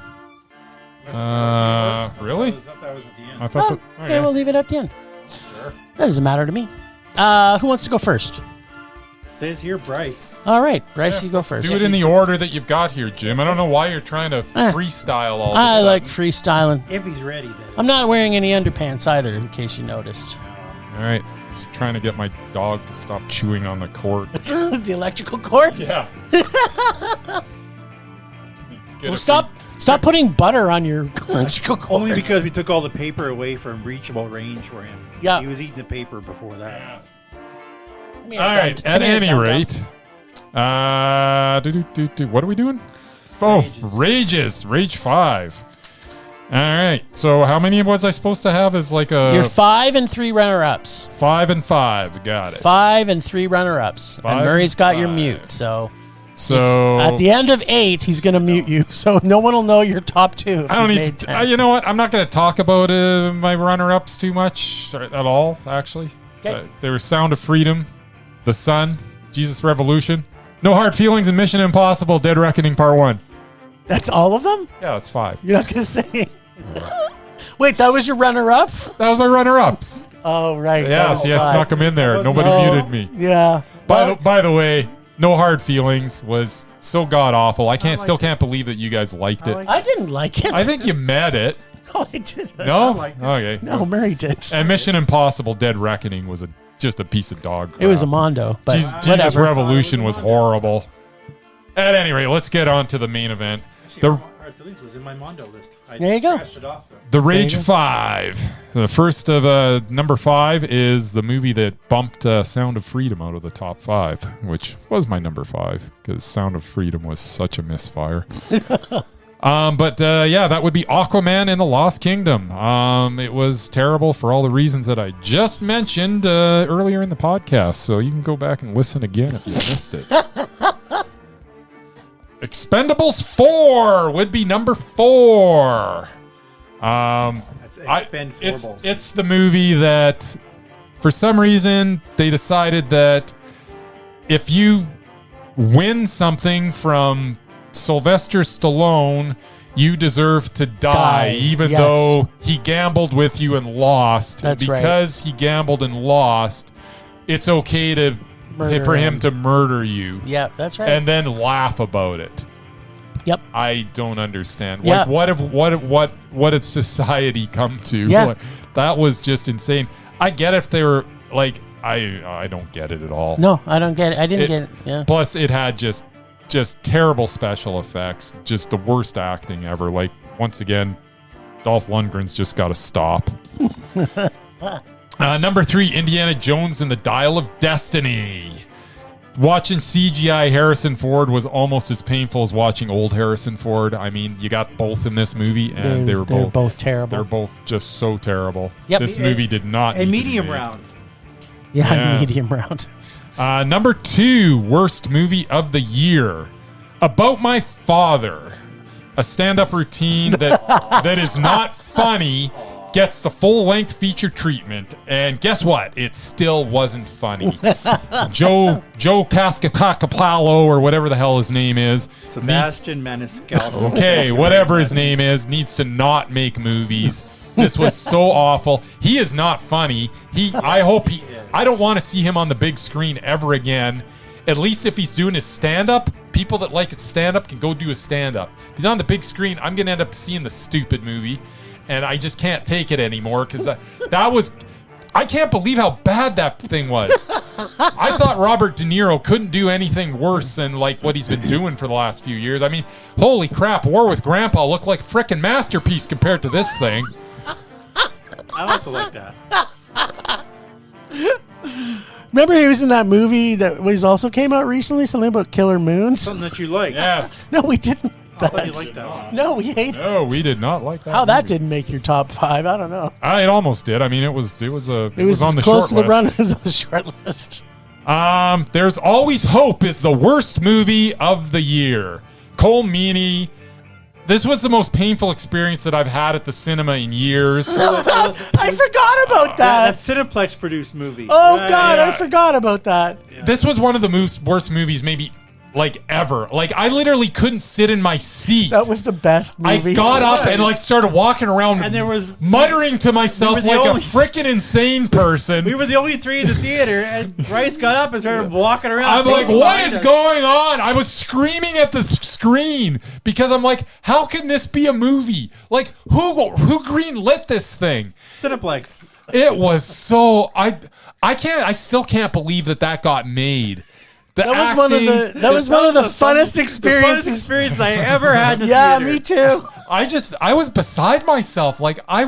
Really? I thought that was at the end. I thought Okay, we'll leave it at the end. Sure. That doesn't matter to me. Who wants to go first? Says here, Bryce. All right, Bryce, you go first. do it in the order that you've got here, Jim. I don't know why you're trying to freestyle all I this. like freestyling. If he's ready, then. I'm not wearing any underpants either, in case you noticed. All right. Just trying to get my dog to stop chewing on the cord. The electrical cord? Yeah. Well, stop putting butter on your electrical cord. Only because we took all the paper away from reachable range for him. Yeah. He was eating the paper before that. Yes. Come here, All right. Dum. At Come here, any Dum Dum. rate, what are we doing? Oh, Rages. Rage 5. All right. So how many was I supposed to have as like a... You're 5 and 3 runner-ups. 5 and 5. Got it. 5 and 3 runner-ups. And 5 Murray's and got your 5. mute, so... So... At the end of 8, he's going to mute you, so no one will know your top 2. I don't need to... you know what? I'm not going to talk about my runner-ups too much at all, actually. Okay. They were Sound of Freedom, The Sun, Jesus Revolution, No Hard Feelings, and Mission Impossible, Dead Reckoning Part 1. That's all of them? Yeah, that's 5. You're not going to say... Wait, that was your runner-up? That was my runner-ups. Oh, right. Yes, snuck them in there. Nobody muted me. Yeah. By the way, No Hard Feelings was so god-awful. I still can't believe that you guys liked it. I didn't like it. I think you met it. No, I didn't. No? liked it. Okay. No, Murray did. And Mission Impossible Dead Reckoning was just a piece of dog crap. It was a Mondo, but Jesus whatever. Revolution was horrible. At any rate, let's get on to the main event. Actually, Hard Feelings was in my Mondo list. I There you go. scratched it off, though. The Rage 5. The first of number 5 is the movie that bumped Sound of Freedom out of the top 5, which was my number 5 because Sound of Freedom was such a misfire. But that would be Aquaman and the Lost Kingdom. It was terrible for all the reasons that I just mentioned earlier in the podcast, so you can go back and listen again if you missed it. Expendables 4 would be number 4. That's Expendables. It's the movie that, for some reason, they decided that if you win something from Sylvester Stallone, you deserve to die, even yes. though he gambled with you and lost. That's right. Because he gambled and lost, it's okay for him to murder you. Yeah, that's right. And then laugh about it. Yep. I don't understand. Yeah. Like, what did society come to? Yeah. That was just insane. I get if they were like, I don't get it at all. No, I don't get it. I didn't get it. Yeah. Plus, it had just terrible special effects, just the worst acting ever. Like, once again, Dolph Lundgren's just got to stop. Number 3, Indiana Jones and the Dial of Destiny. Watching CGI Harrison Ford was almost as painful as watching old Harrison Ford. I mean, you got both in this movie, and they're both terrible. They're both just so terrible. Yep. This movie did not. A medium round. Yeah, medium round. Number 2, worst movie of the year. About My Father. A stand-up routine that is not funny gets the full-length feature treatment, and guess what? It still wasn't funny. Joe Cascapacapalo, or whatever the hell his name is. Sebastian Maniscalco. Okay, whatever his name is, needs to not make movies. This was so awful. He is not funny. I don't want to see him on the big screen ever again. At least if he's doing his stand-up, people that like his stand-up can go do his stand-up. If he's on the big screen, I'm going to end up seeing the stupid movie. And I just can't take it anymore because I can't believe how bad that thing was. I thought Robert De Niro couldn't do anything worse than like what he's been doing for the last few years. I mean, holy crap, War with Grandpa looked like a frickin' masterpiece compared to this thing. I also like that. Remember he was in that movie that was also came out recently, something about killer moons? Something that you like. Yes. No, we didn't. I thought you liked that one. No, we hated it. No, we did not like that. How that movie. didn't make your top 5, I don't know. It almost did. I mean, it was on the close short to the list. run. It was on the short list. There's Always Hope is the worst movie of the year. Cole Meany. This was the most painful experience that I've had at the cinema in years. I forgot about that. That Cineplex produced movie. Oh, God, I forgot about that. Yeah. This was one of the worst movies maybe like ever. Like, I literally couldn't sit in my seat. That was the best movie. I got up and like started walking around and there was muttering to myself like a freaking insane person. We were the only 3 in the theater, and Bryce got up and started walking around. I'm like, what is going on? I was screaming at the screen because I'm like, how can this be a movie? Like, who green-lit this thing? Cineplex. It was so I still can't believe that got made. That was one of the funnest experiences. The funnest experience I ever had in the yeah, theater. me too. I was beside myself. Like I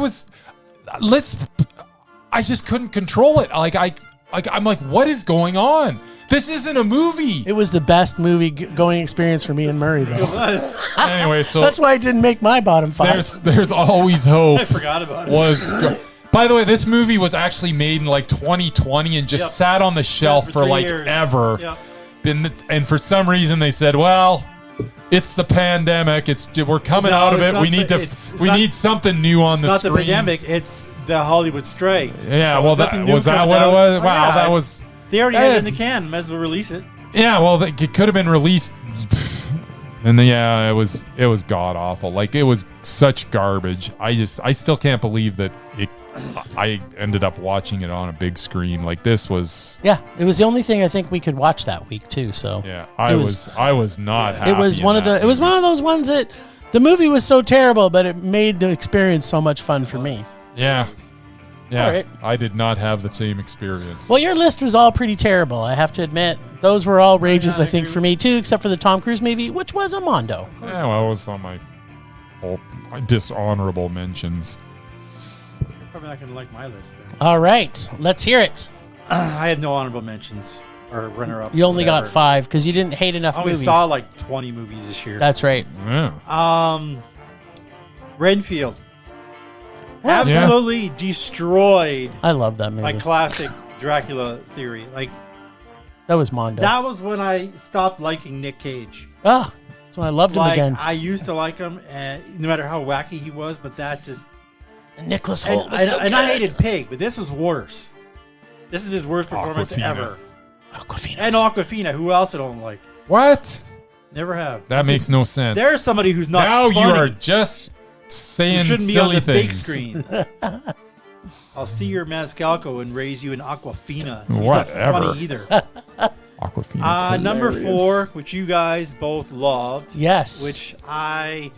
just couldn't control it. I'm like, what is going on? This isn't a movie. It was the best movie going experience for me and Murray, though. It was. Anyway, so that's why it didn't make my bottom 5. There's Always Hope. I forgot about it. By the way, this movie was actually made in like 2020 and just sat on the shelf for like years. ever. Yep. And for some reason they said, well, it's the pandemic. We're coming out of it. We need something new on the screen. It's not the pandemic. It's the Hollywood strikes. Yeah, so well, was that what it was? Wow, that was. They already had it in the can. Might as well release it. Yeah, well, it could have been released. And then, yeah, it was god awful. Like, it was such garbage. I still can't believe that I ended up watching it on a big screen. Like, this was. Yeah, it was the only thing I think we could watch that week too. So yeah, I was not happy. It was one of those ones that the movie was so terrible, but it made the experience so much fun for me. Yeah. Yeah, right. I did not have the same experience. Well, your list was all pretty terrible, I have to admit. Those were all rages, I think, for me, too, except for the Tom Cruise movie, which was a Mondo. Yeah, well, it was on my dishonorable mentions. Probably not going to like my list, then. All right, let's hear it. I have no honorable mentions or runner-ups. You only got 5 because you didn't hate enough movies. I saw like 20 movies this year. That's right. Yeah. Renfield. Absolutely destroyed. I love that movie. My classic Dracula theory. Like that was Mondo. That was when I stopped liking Nick Cage. Oh, that's when I loved him again. I used to like him, and no matter how wacky he was, but that just Nicholas Hoult was so good. And I hated Pig, but this was worse. This is his worst performance ever. Awkwafina. And Awkwafina. Who else I don't like? What? Never have. That makes no sense. There's somebody who's not now funny. You are just saying you shouldn't silly be on the big things. screens. I'll see your Maniscalco and raise you an Aquafina. He's Whatever. not funny either. Aquafina. Number 4, which you guys both loved. Yes. Which I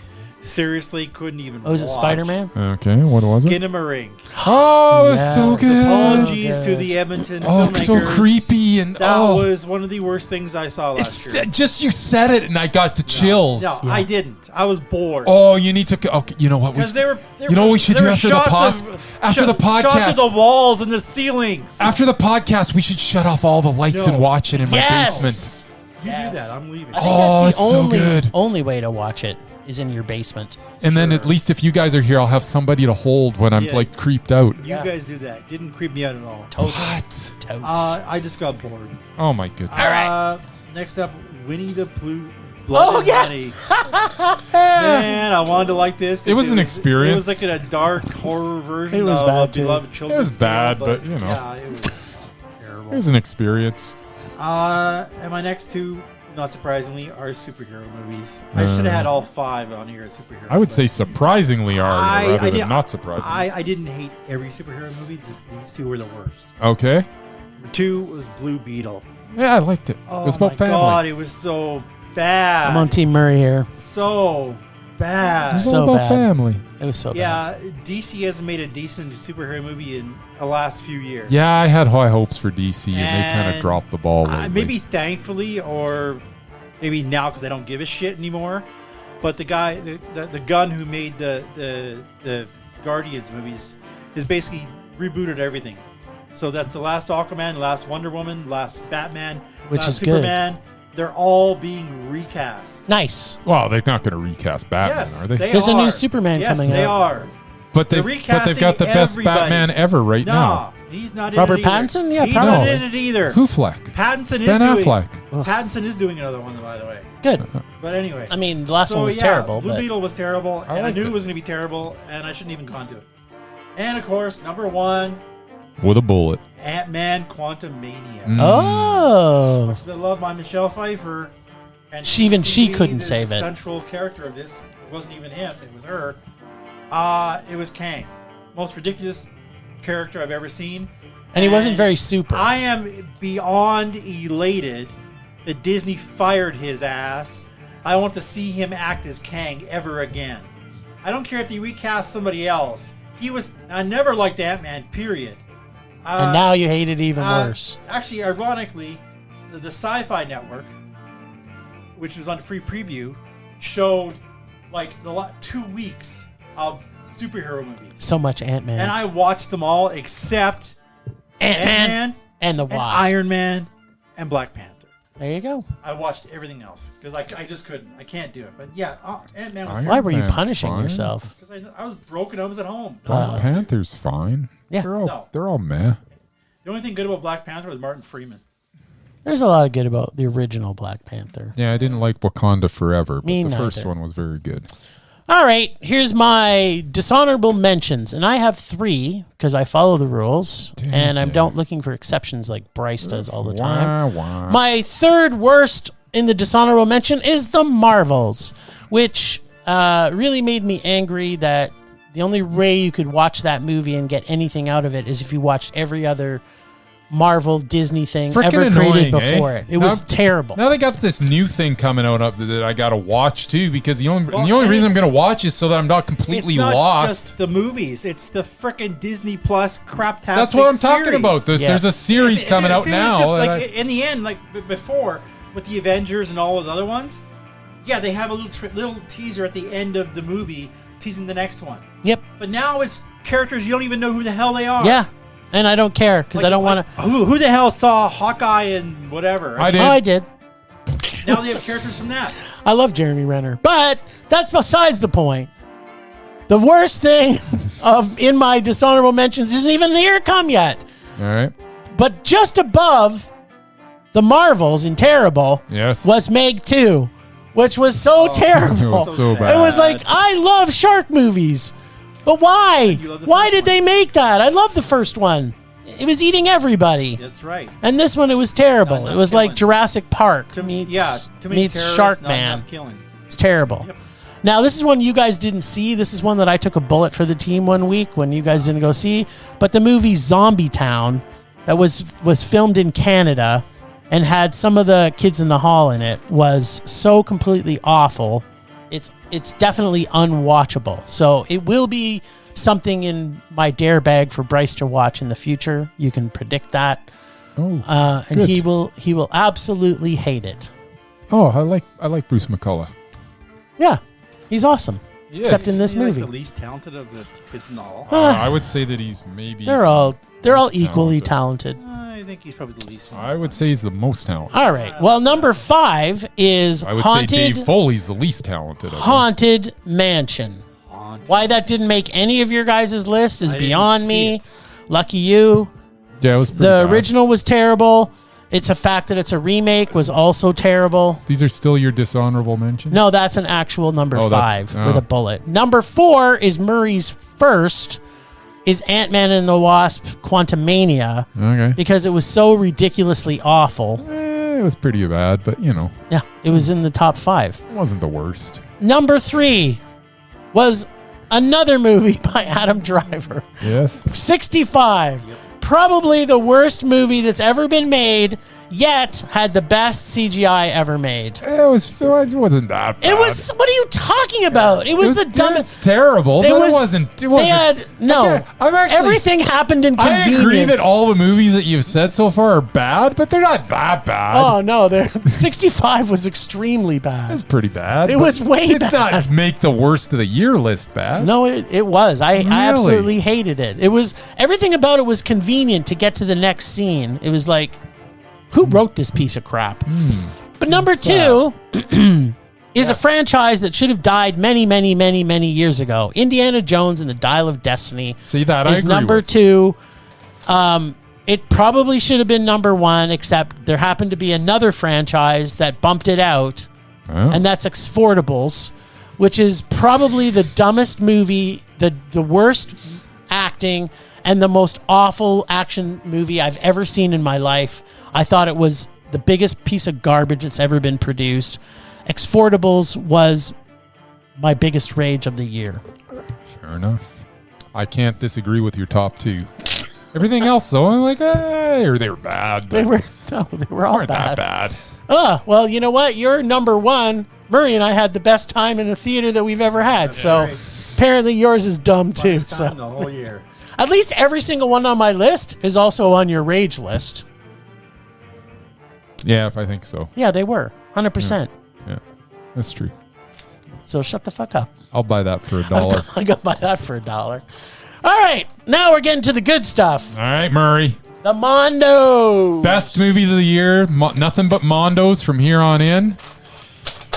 seriously couldn't even Oh, is it watch. Spider-Man? Okay, what was it? Skinamarink. Oh, it's so good. Apologies good. to the Edmonton Oh, filmmakers. so creepy and That was one of the worst things I saw last year. just you said it and I got the chills. No, I didn't. I was bored. Oh, you need to. Okay, you know what? Because they were. You know what we should do after the after the podcast? Shots of the walls and the ceilings. After the podcast, we should shut off all the lights and watch it in my Yes! basement. You do that. I'm leaving. I think Oh, that's it's the so only, good. only way to watch it is in your basement. And then Sure. at least if you guys are here, I'll have somebody to hold when I'm Yeah. like creeped out. You guys do that. Didn't creep me out at all. Totally. What? Totes. I just got bored. Oh my goodness. Next up, Winnie the Pooh. Blood and yeah. Honey. Man, I wanted to like this. 'cause It was an experience. It was like in a dark horror version It was of bad, a too. beloved children's It was bad, tale, but, you know. Yeah, it was terrible. It was an experience. And my next two, not surprisingly, are superhero movies. I should have had all 5 on here as superhero. I would say but surprisingly are rather than did- not surprisingly. I didn't hate every superhero movie. Just these 2 were the worst. Okay. Number 2 was Blue Beetle. Yeah, I liked it. Oh It was about my family. god, it was so bad. I'm on Team Murray here. So bad. It was So all about bad. family. It was so bad. Yeah, DC hasn't made a decent superhero movie in the last few years. Yeah, I had high hopes for DC, and they kind of And, dropped the ball. lately. Maybe thankfully, or maybe now because I don't give a shit anymore. But the guy, the gun who made the Guardians movies, is basically rebooted everything. So that's the last Aquaman, last Wonder Woman, last Batman, Which last is good. Superman. They're all being recast. Nice. Well, they're not going to recast Batman, Yes, are they? There's a new Superman yes, coming they out. are. But They're they've recasting got the best everybody. Batman ever right Nah, now. he's not in Robert it either. Pattinson? Yeah, he's probably. not No. in it either. Who Fleck? Pattinson is Ben doing. Affleck. Pattinson is doing another one, by the way. Good. But anyway, I mean, the last one was yeah, terrible. Blue But Beetle was terrible, and I liked knew it. it was going to be terrible, and I shouldn't even gone to it. And of course, number 1, With a bullet. Ant-Man: Quantumania. Oh. Much as I love my Michelle Pfeiffer, and She seemed to be couldn't the save it. Central character of this wasn't even him; it was her. It was Kang, most ridiculous character I've ever seen, And he wasn't very super. I am beyond elated that Disney fired his ass. I want to see him act as Kang ever again. I don't care if they recast somebody else. I never liked Ant-Man, period. And now you hate it even worse. Actually, ironically, the Sci-Fi Network, which was on free preview, showed like the 2 weeks of superhero movies. So much Ant-Man. And I watched them all except Ant-Man and the and Wasp. Iron Man and Black Panther. There you go. I watched everything else because I just couldn't. I can't do it. But yeah, Ant-Man was Iron Why were you Man's punishing fine. yourself? because I was broken. I was at home. Black Panther's fine. Yeah. They're all meh. The only thing good about Black Panther was Martin Freeman. There's a lot of good about the original Black Panther. Yeah, I didn't like Wakanda Forever, but Me the first neither. one was very good. All right, here's my dishonorable mentions, and I have 3 because I follow the rules, and I'm don't looking for exceptions like Bryce does all the time. Wah, wah. My 3rd worst in the dishonorable mention is The Marvels, which really made me angry that the only way you could watch that movie and get anything out of it is if you watched every other Marvel Disney thing Frickin' ever created annoying, before eh? it. It was terrible. Now they got this new thing coming out up that I got to watch too, because the only and reason I'm it's- going to watch is so that I'm not completely It's not lost. just the movies; it's the frickin' Disney Plus craptastic. That's what I'm talking series. about. There's a series coming out It was now. just that like, in the end, like before with the Avengers and all those other ones, yeah, they have a little teaser at the end of the movie teasing the next one. Yep. But now it's characters you don't even know who the hell they are. Yeah. And I don't care because I don't want to. Who the hell saw Hawkeye and whatever? I did. Oh, I did. Now they have characters from that. I love Jeremy Renner, but that's besides the point. The worst thing in my dishonorable mentions isn't even here come yet. All right. But just above the Marvels in terrible Yes. was Meg 2, which was so terrible. It was so sad. bad. It was like, I love shark movies. But why? You love the Why first did one. they make that? I love the first one. It was eating everybody. That's right. And this one, it was terrible. Not it was like killing. Jurassic Park Too meets, many meets terrorists, Shark not Man. enough killing. It's terrible. Yep. Now, this is one you guys didn't see. This is one that I took a bullet for the team one week when you guys didn't go see. But the movie Zombie Town that was filmed in Canada and had some of the kids in the hall in it was so completely awful. It's it's definitely unwatchable. So it will be something in my dare bag for Bryce to watch in the future. You can predict that. Oh, And good. he will absolutely hate it. Oh, I like Bruce McCullough. Yeah, he's awesome. Yes. Except in this Is he, movie. like, the least talented of the kids in all. I would say that he's maybe. They're all most equally talented. I think he's probably the least. I would say he's the most talented. All right. Well, number 5 is I would say Dave Haunted Foley's the least talented. Of them. Haunted Mansion. Why that didn't make any of your guys' list is I didn't beyond see me. it. Lucky you. Yeah, it was pretty The bad. original was terrible. It's a fact that it's a remake was also terrible. These are still your dishonorable mentions? No, that's an actual number Oh, 5 that's- with oh. a bullet. Number 4 is Murray's first, is Ant-Man and the Wasp Quantumania, Okay. because it was so ridiculously awful. It was pretty bad, but Yeah, it was in the top 5. it wasn't the worst. Number 3 was another movie by Adam Driver. Yes. 65. Probably the worst movie that's ever been made, yet had the best CGI ever made. It wasn't that bad. It was. What are you talking about? It was the dumbest. It was terrible, but it wasn't. They had no. I'm actually. Everything happened in I convenience. agree that all the movies that you've said so far are bad, but they're not that bad. Oh no, 65 was extremely It bad. was pretty bad. It but was way it did bad. not make the worst of the year list bad. No, it was. I Really? absolutely hated it. It was everything about it was convenient to get to the next scene. It was like, who wrote this piece of crap? But number 2 is a franchise that should have died many, many, many, many years ago. Indiana Jones and the Dial of Destiny See that I is agree number with. 2. It probably should have been number 1, except there happened to be another franchise that bumped it out, Oh. and that's Exportables, which is probably the dumbest movie, the worst acting, and the most awful action movie I've ever seen in my life. I thought it was the biggest piece of garbage that's ever been produced. Exportables was my biggest rage of the year. Fair enough. I can't disagree with your top 2. Everything else, though, I'm like, or they were bad. But They were all weren't that bad. Well, you know what? You're number 1. Murray and I had the best time in a theater that we've ever had. So apparently yours is dumb too. Funnest time So the whole year. at least every single one on my list is also on your rage list. Yeah, if I think so. Yeah, they were 100%. Yeah, that's true. So shut the fuck up. I'll buy that for $1. I got buy that for $1. All right, now we're getting to the good stuff. All right, Murray. The Mondo. Best movies of the year. Nothing but Mondos from here on in.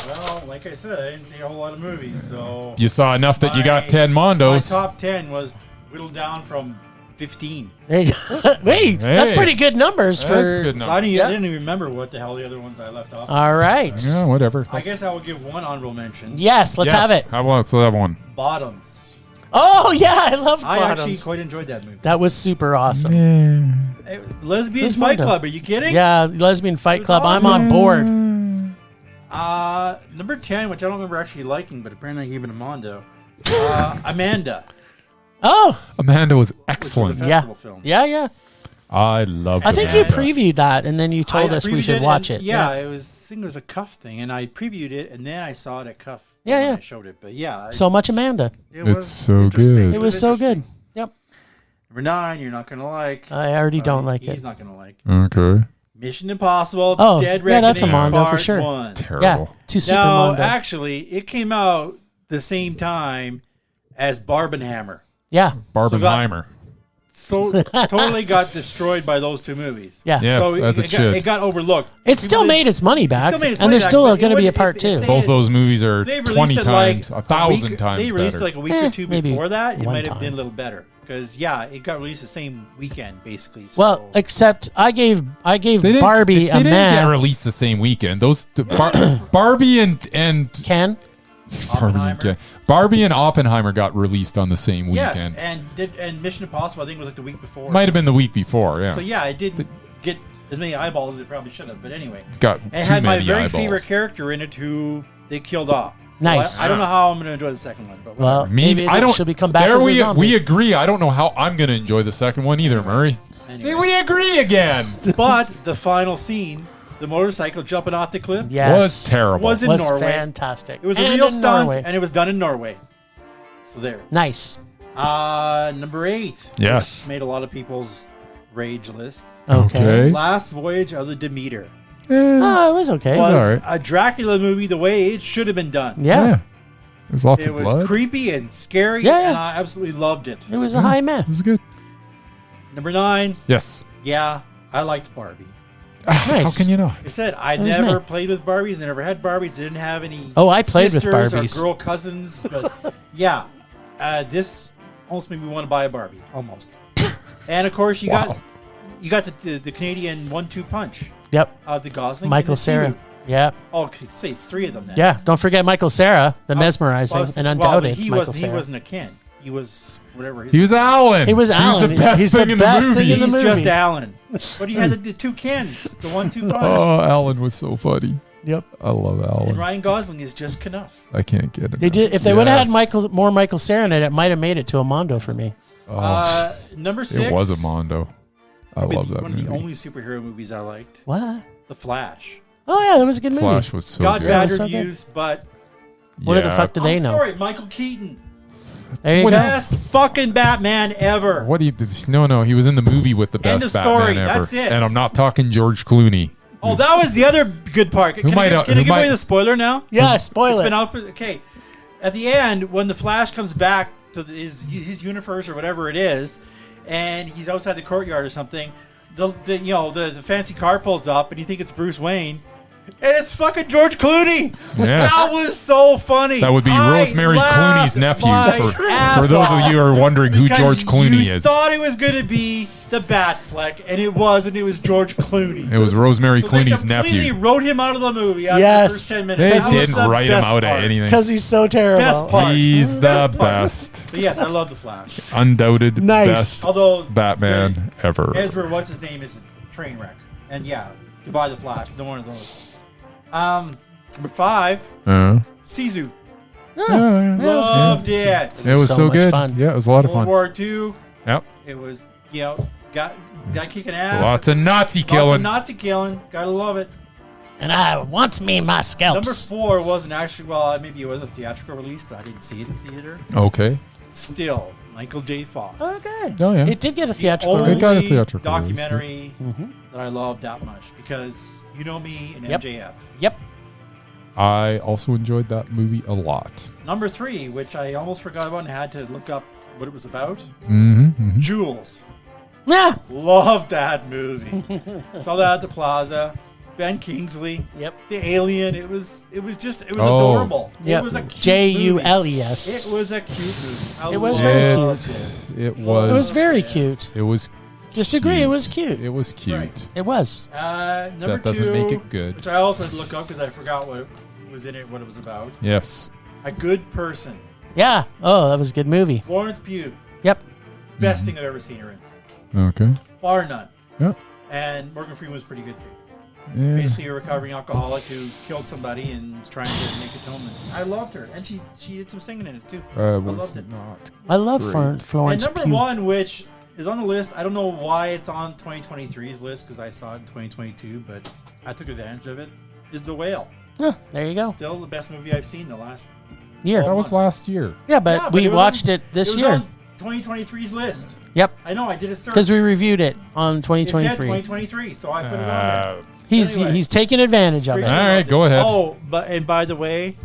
Well, like I said, I didn't see a whole lot of movies, so You saw enough that you got 10 my Mondos. top 10 was whittled down from 15. There you go. Wait, that's Hey. pretty good numbers That's for. good So number. I didn't, Yeah. I didn't even remember what the hell the other ones I left off. All right. Yeah, whatever. I guess I will give one honorable mention. Yes, let's have it. How about let's have one? Bottoms. Oh yeah, I love I Bottoms. actually quite enjoyed that movie. That was super awesome. Lesbian Who's Fight Mondo? Club, are you kidding? Yeah, Lesbian Fight was Club. I'm awesome. on board. Number 10, which I don't remember actually liking, but apparently I gave it a Mondo. Amanda. Oh, Amanda was Which excellent. was a yeah. festival film. Yeah. I love I think you previewed that, and then you told I us we previewed should watch it. Yeah, it was. I think it was a Cuff thing, and I previewed it, and then I saw it at Cuff. Yeah, when yeah. I showed it, but yeah, So much Amanda. it It's was so interesting. good. It was so good. Yep. Number 9, you're not gonna like. I already don't like He's it. not gonna like. Okay. Mission Impossible. Oh, Dead yeah, that's a Reckoning, Mondo for Part sure. 1. Terrible. Yeah, two super No, Mondo. actually, it came out the same time as Barbenheimer. Yeah, Barbenheimer. So totally got destroyed by those two movies. yeah. Yes, So as it got, should. it got overlooked. It still People made its money back, still made its and money there's back, still but going to it be a would- part it- 2. they- Both those movies are They 20 released it times, like 1,000 week- times They released better. it like a week or two maybe before that. It one might have time. been a little better because it got released the same weekend basically. Well, so. except I gave They didn't- Barbie they a didn't get man. released the same weekend. Those Barbie and Ken? Barbie and Oppenheimer got released on the same yes, weekend. and Mission Impossible I think was like the week before. Might have been the week before. Yeah. So yeah, it didn't get as many eyeballs as it probably should have. But anyway, Got it too had my many very eyeballs. favorite character in it who they killed off. So Nice. I don't know how I'm going to enjoy the second one, but Well, whatever. maybe I don't. she'll become back there as a we zombie. agree. I don't know how I'm going to enjoy the second one either, Murray. Anyway. See, we agree again. But the final scene The motorcycle jumping off the cliff Yes. Was terrible. was in Was Norway. fantastic. It was a And real in stunt, Norway. and it was done in Norway. So there. Nice. Number 8. Yes. Which made a lot of people's rage list. Okay. Last Voyage of the Demeter. Oh, it was okay. Was alright. a Dracula movie the way it should have been done. Yeah. There's lots It of was blood. creepy and scary, Yeah. and I absolutely loved it. It was a high man. It was good. Number 9. Yes. Yeah, I liked Barbie. How Nice. can you not? Like I said, I That was never nice. played with Barbies. I never had Barbies. Didn't have any. Oh, I played with sisters Barbies. or girl cousins. But yeah, this almost made me want to buy a Barbie. Almost. And of course, you Wow. got the Canadian 1-2 punch. Yep. The Gosling, Michael and the Cera. Simu. Yeah. Oh, okay, say 3 of them then. Yeah. Don't forget Michael Cera, the mesmerizing and undoubted he Michael wasn't. He Cera. wasn't a Ken. He was whatever. He was Alan. He was Alan. He was the best He's thing the in best the movie. thing in the He's movie. just Alan. But he had the 2 Kens, the 1-2 punch. Oh, Alan was so funny. Yep. I love Alan. And Ryan Gosling is just Knuff. I can't get him. They did. If they would have had Yes. more Michael Cera in it might have made it to a Mondo for me. Oh, Number 6. it was a Mondo. I Probably love that one movie. of the only superhero movies I liked. What? The Flash. Oh yeah, that was a good movie. Flash was so Got good. bad Yeah, so reviews, but What the fuck do they I'm know? sorry, Michael Keaton. There you What go. Best fucking Batman ever. What do you? No. He was in the movie with the End best of Batman story. ever. That's it. And I'm not talking George Clooney. Oh, that was the other good part. Can might- I who give away might- the spoiler now? Yeah, It's spoil been it. out for okay. At the end, when the Flash comes back to his universe or whatever it is, and he's outside the courtyard or something, the fancy car pulls up, and you think it's Bruce Wayne, and it's fucking George Clooney. Yes. That was so funny. That would be I Rosemary laughed Clooney's nephew. my ass For those off. of you who are wondering who Because George Clooney you is, thought it was going to be the Batfleck, and it wasn't. It was George Clooney. it was Rosemary So they Clooney's completely nephew. wrote him out of the movie after Yes. the first 10 They minutes. That was didn't the write him best out of part. anything. Because he's so terrible. Best part. He's the Best part. best. But yes, I love the Flash. Undoubted Nice. best Although Batman ever. Ezra, what's his name, is a train wreck. And yeah, goodbye the Flash. No one of those. Number 5, Sisu. Loved it. It was So so much good. fun. Yeah, it was a lot of World fun. War II. Yep. It was, got kicking ass. Lots of Nazi Lots killing. of Nazi killing. Gotta love it. And I want me my scalps. Number 4 wasn't actually, maybe it was a theatrical release, but I didn't see it in theater. Okay. Still, Michael J. Fox. Okay. Oh, yeah. It did get a theatrical Only It got a release. theatrical documentary Mhm. that I loved that much because you know me and Yep. MJF. Yep. I also enjoyed that movie a lot. Number 3, which I almost forgot about and had to look up what it was about. Mm-hmm. Jules. Yeah. Loved that movie. Saw that at the Plaza. Ben Kingsley. Yep. The Alien. It was Oh. adorable. Yep. It was a cute Jules. It was a cute movie. I It was loved very it. cute. It was. It was very cute. It was. Just agree, it was cute. It was cute. Right. It was. Number That doesn't 2, make it good. which I also had to look up because I forgot what was in it, what it was about. Yes. A Good Person. Yeah. Oh, that was a good movie. Florence Pugh. Yep. Best thing I've ever seen her in. Okay. Bar none. Yep. And Morgan Freeman was pretty good too. Yeah. Basically a recovering alcoholic who killed somebody and is trying to make atonement. I loved her. And she did some singing in it too. I was loved it. not. I love Great. Florence And number Pugh. 1, which is on the list, I don't know why it's on 2023's list because I saw it in 2022, but I took advantage of it, is The Whale. Huh, there you go. Still the best movie I've seen the last Year. That was last year. Yeah, but Yeah, but we it was watched on- it this it was year. on 2023's list. Yep. I know, I did a search. Because we reviewed it on It said 2023. 2023, so I put it on there. He's Anyway. taking advantage of Freaking it. All right, loved it. go ahead. Oh, and by the way,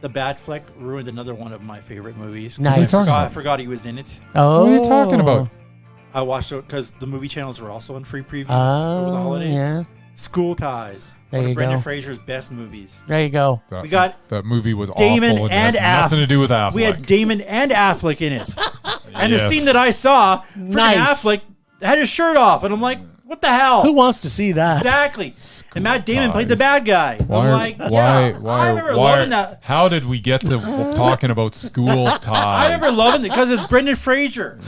the Batfleck ruined another one of my favorite movies. Nice. What are you talking I about? forgot he was in it. Oh. What are you talking about? I watched it because the movie channels were also on free previews over the Oh, holidays. yeah. School Ties. There One you of Brendan go. Fraser's best movies. There you go. That, We got that movie was Damon awful and it has nothing Affleck. to do with Affleck. We had Damon and Affleck in it. And Yes. the scene that I saw, freaking Nice. Affleck had his shirt off. And I'm like, what the hell? Who wants to see that? Exactly. And Matt Damon played the Ties. bad guy. Why? I'm like, why? yeah. I remember loving that. How did we get to talking about school ties? I remember loving it because it's Brendan Fraser.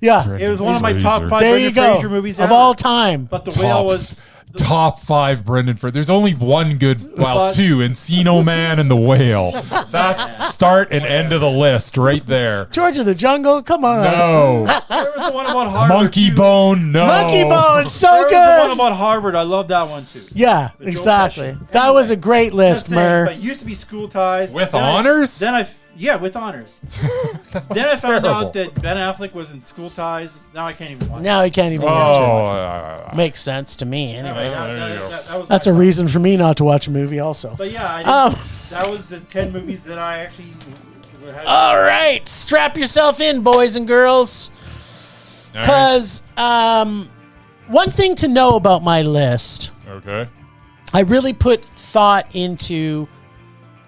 Yeah. It was one of my top 5 There you Brendan go. Fraser movies of ever. all time. But The Whale was top 5 Brendan Fraser. There's only one good, well, 2, Encino Man and The Whale. That's start and end of the list right there. George of the Jungle, come on. No. There was the one about Harvard. Monkey too. Bone, no. Monkey Bone, so There was the good. one about Harvard. I love that one too. Yeah, Joe exactly. Pesci. That was a great list, Just saying, Mur. but it used to be School Ties. With Then honors? Yeah, with honors. Then I found terrible. out that Ben Affleck was in School Ties. Now I can't even watch Now I can't even watch Oh, it. Makes sense to me, it. anyway. That was That's my a thought. reason for me not to watch a movie, also. But yeah, I didn't, that was the 10 movies that I actually had. All right, strap yourself in, boys and girls. Because one thing to know about my list, Okay. I really put thought into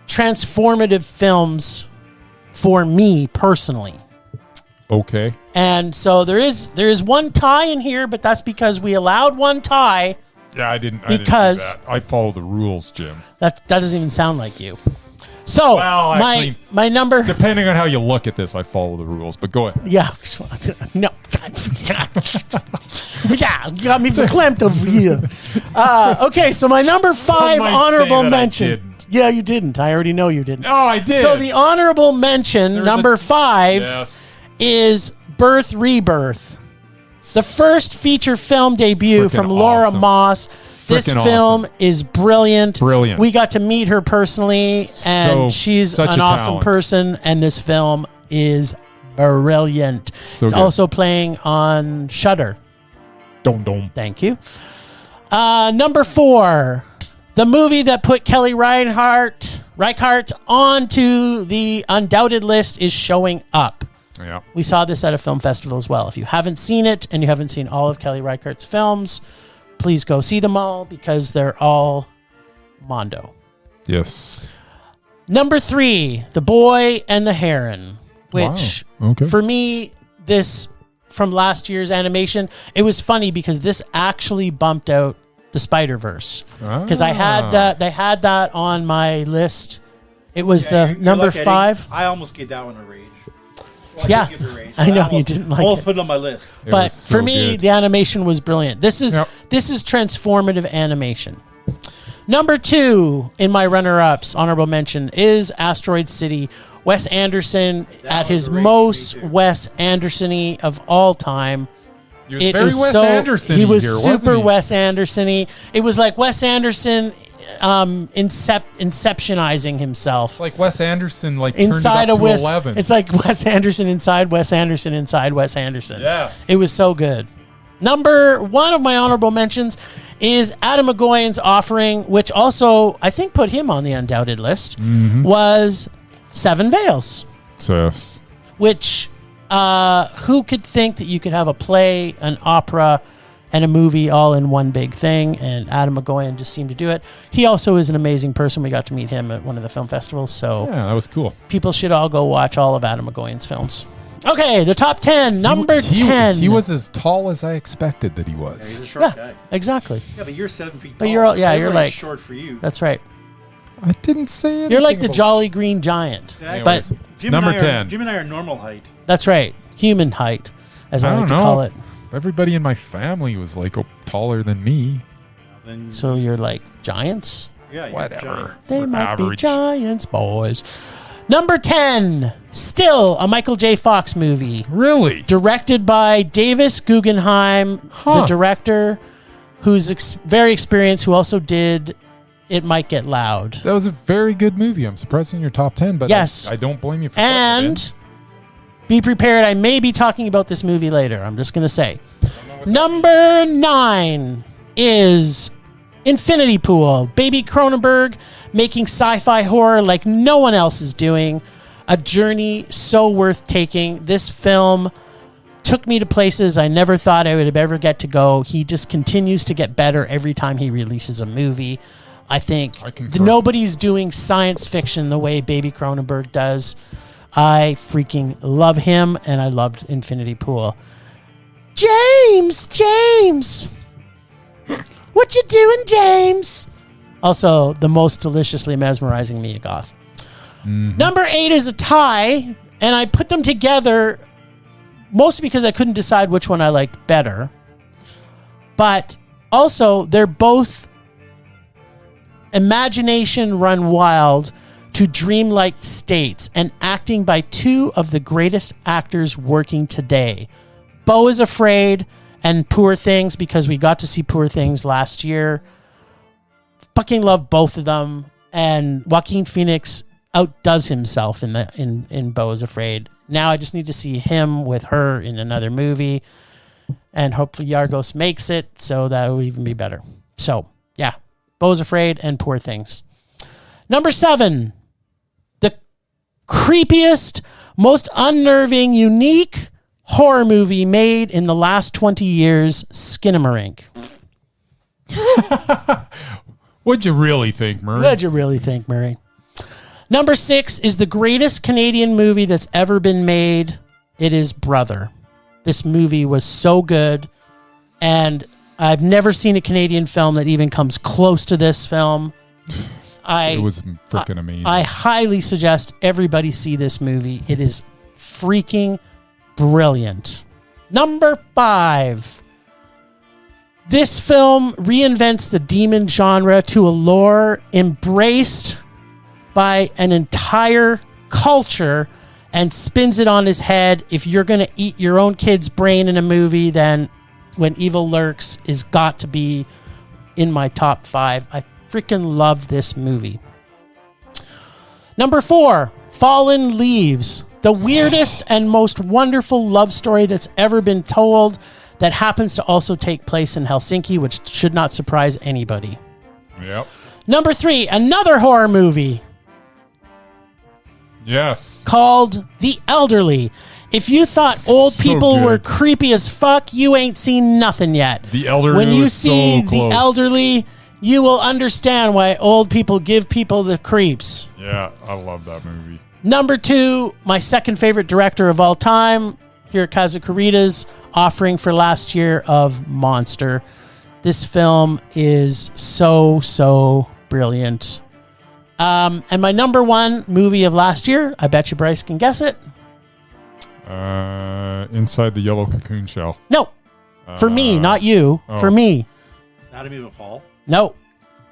transformative films for me personally. Okay. And so there is one tie in here, but that's because we allowed one tie. Yeah, I didn't Because- do that. I follow the rules, Jim. That doesn't even sound like you. So Well, actually- my number. Depending on how you look at this, I follow the rules, but go ahead. Yeah, no. Yeah, you got me verklempt over here. Okay, so my number 5 might honorable say that I mention. didn't. Yeah, you didn't. I already know you didn't. Oh, I did. So the honorable mention, There's number a- 5, Yes. is Birth Rebirth. The first feature film debut Frickin' from Laura awesome. Moss. This Frickin' film awesome. is brilliant. Brilliant. We got to meet her personally, and she's such an a awesome talent. person, and this film is brilliant. So It's good. also playing on Shudder. Dom. Thank you. Number 4, the movie that put Kelly Reichardt onto the undoubted list is Showing Up. Yeah. We saw this at a film festival as well. If you haven't seen it and you haven't seen all of Kelly Reichardt's films, please go see them all because they're all Mondo. Yes. Number 3, The Boy and the Heron, which Wow. Okay. for me, this from last year's animation, it was funny because this actually bumped out the Spider-Verse because I had that. They had that on my list. It was Yeah, the you're number lucky 5. I almost gave that one a rage. Well, Yeah. did give it a rage, I but know you almost- didn't like almost it. put it on my list. It But was so for me, good. the animation was brilliant. This is Yep. transformative animation. Number 2 in my runner-ups, honorable mention, is Asteroid City. Wes Anderson at was his a rage most for me, too. Wes Anderson-y of all time. He was very Wes Anderson. He was here, super wasn't he? Wes Anderson-y. It was like Wes Anderson inceptionizing himself. It's like Wes Anderson, like Inside turned it of up to Wes, 11. it's like Wes Anderson inside Wes Anderson inside Wes Anderson. Yes. It was so good. Number 1 of my honorable mentions is Adam McGowan's Offering, which also I think put him on the undoubted list, was Seven Veils, So, which who could think that you could have a play, an opera, and a movie all in one big thing, and Adam McGowan just seemed to do it. He also is an amazing person. We got to meet him at one of the film festivals, so yeah, that was cool. people should all go watch all of Adam McGowan's films. Okay, the top 10. Number 10. He was as tall as I expected that he Yeah, he's was. a short Yeah, guy. exactly. Yeah, but you're 7 feet tall. But you're all- yeah, you're Everybody's like- short for you. That's right. I didn't say anything. You're like the about- Jolly Green Giant. Exactly. But Anyways, Jim number and I 10. Jim and I are normal height. that's right. Human height, as I, I like don't to call know. it. Everybody in my family was like taller than me. Then So you're like giants? yeah, you're Whatever. giant. They We're might be average. giants, boys. Number 10. Still a Michael J. Fox movie. Really? Directed by Davis Guggenheim, the Huh. director, who's very experienced, who also did It Might Get Loud. That was a very good movie. I'm surprised in your top 10, but Yes. I don't blame you for putting it in. And be prepared, I may be talking about this movie later. I'm just going to say. Number 9 is Infinity Pool. Baby Cronenberg making sci-fi horror like no one else is doing. A journey so worth taking. This film took me to places I never thought I would ever get to go. He just continues to get better every time he releases a movie. I think I concur. nobody's doing science fiction the way Baby Cronenberg does. I freaking love him, and I loved Infinity Pool. James! What you doing, James? Also, the most deliciously mesmerizing Mia Goth. Number 8 is a tie, and I put them together mostly because I couldn't decide which one I liked better. But Also, they're both imagination run wild to dreamlike states and acting by two of the greatest actors working today. Beau is Afraid and Poor Things, because we got to see Poor Things last year. Fucking love both of them. And Joaquin Phoenix outdoes himself in Beau is Afraid. Now I just need to see him with her in another movie. And hopefully Yargos makes it, so that will even be better. So, yeah. Beau is Afraid and Poor Things. Number 7. The creepiest, most unnerving, unique horror movie made in the last 20 years, Skinamarink. What'd you really think, Murray? What'd you really think, Murray? Number 6 is the greatest Canadian movie that's ever been made. It is Brother. This movie was so good, and I've never seen a Canadian film that even comes close to this film. It was freaking amazing. I highly suggest everybody see this movie. It is freaking brilliant. Number 5. This film reinvents the demon genre to a lore embraced by an entire culture and spins it on his head. If you're going to eat your own kid's brain in a movie, then When Evil Lurks is got to be in my top 5. I freaking love this movie. Number 4, Fallen Leaves. The weirdest and most wonderful love story that's ever been told, that happens to also take place in Helsinki, which should not surprise anybody. Yep. Number 3, another horror movie. Yes. Called The Elderly. If you thought old people were creepy as fuck, you ain't seen nothing yet. The Elderly. When you see so The close. Elderly, you will understand why old people give people the creeps. Yeah, I love that movie. Number 2, my second favorite director of all time, here at Kazakaritas, offering for last year of Monster. This film is so brilliant. And my number 1 movie of last year, I bet you Bryce can guess it. Inside the Yellow Cocoon Shell. No. For me, not you. Oh. For me. Anatomy of a Fall. No.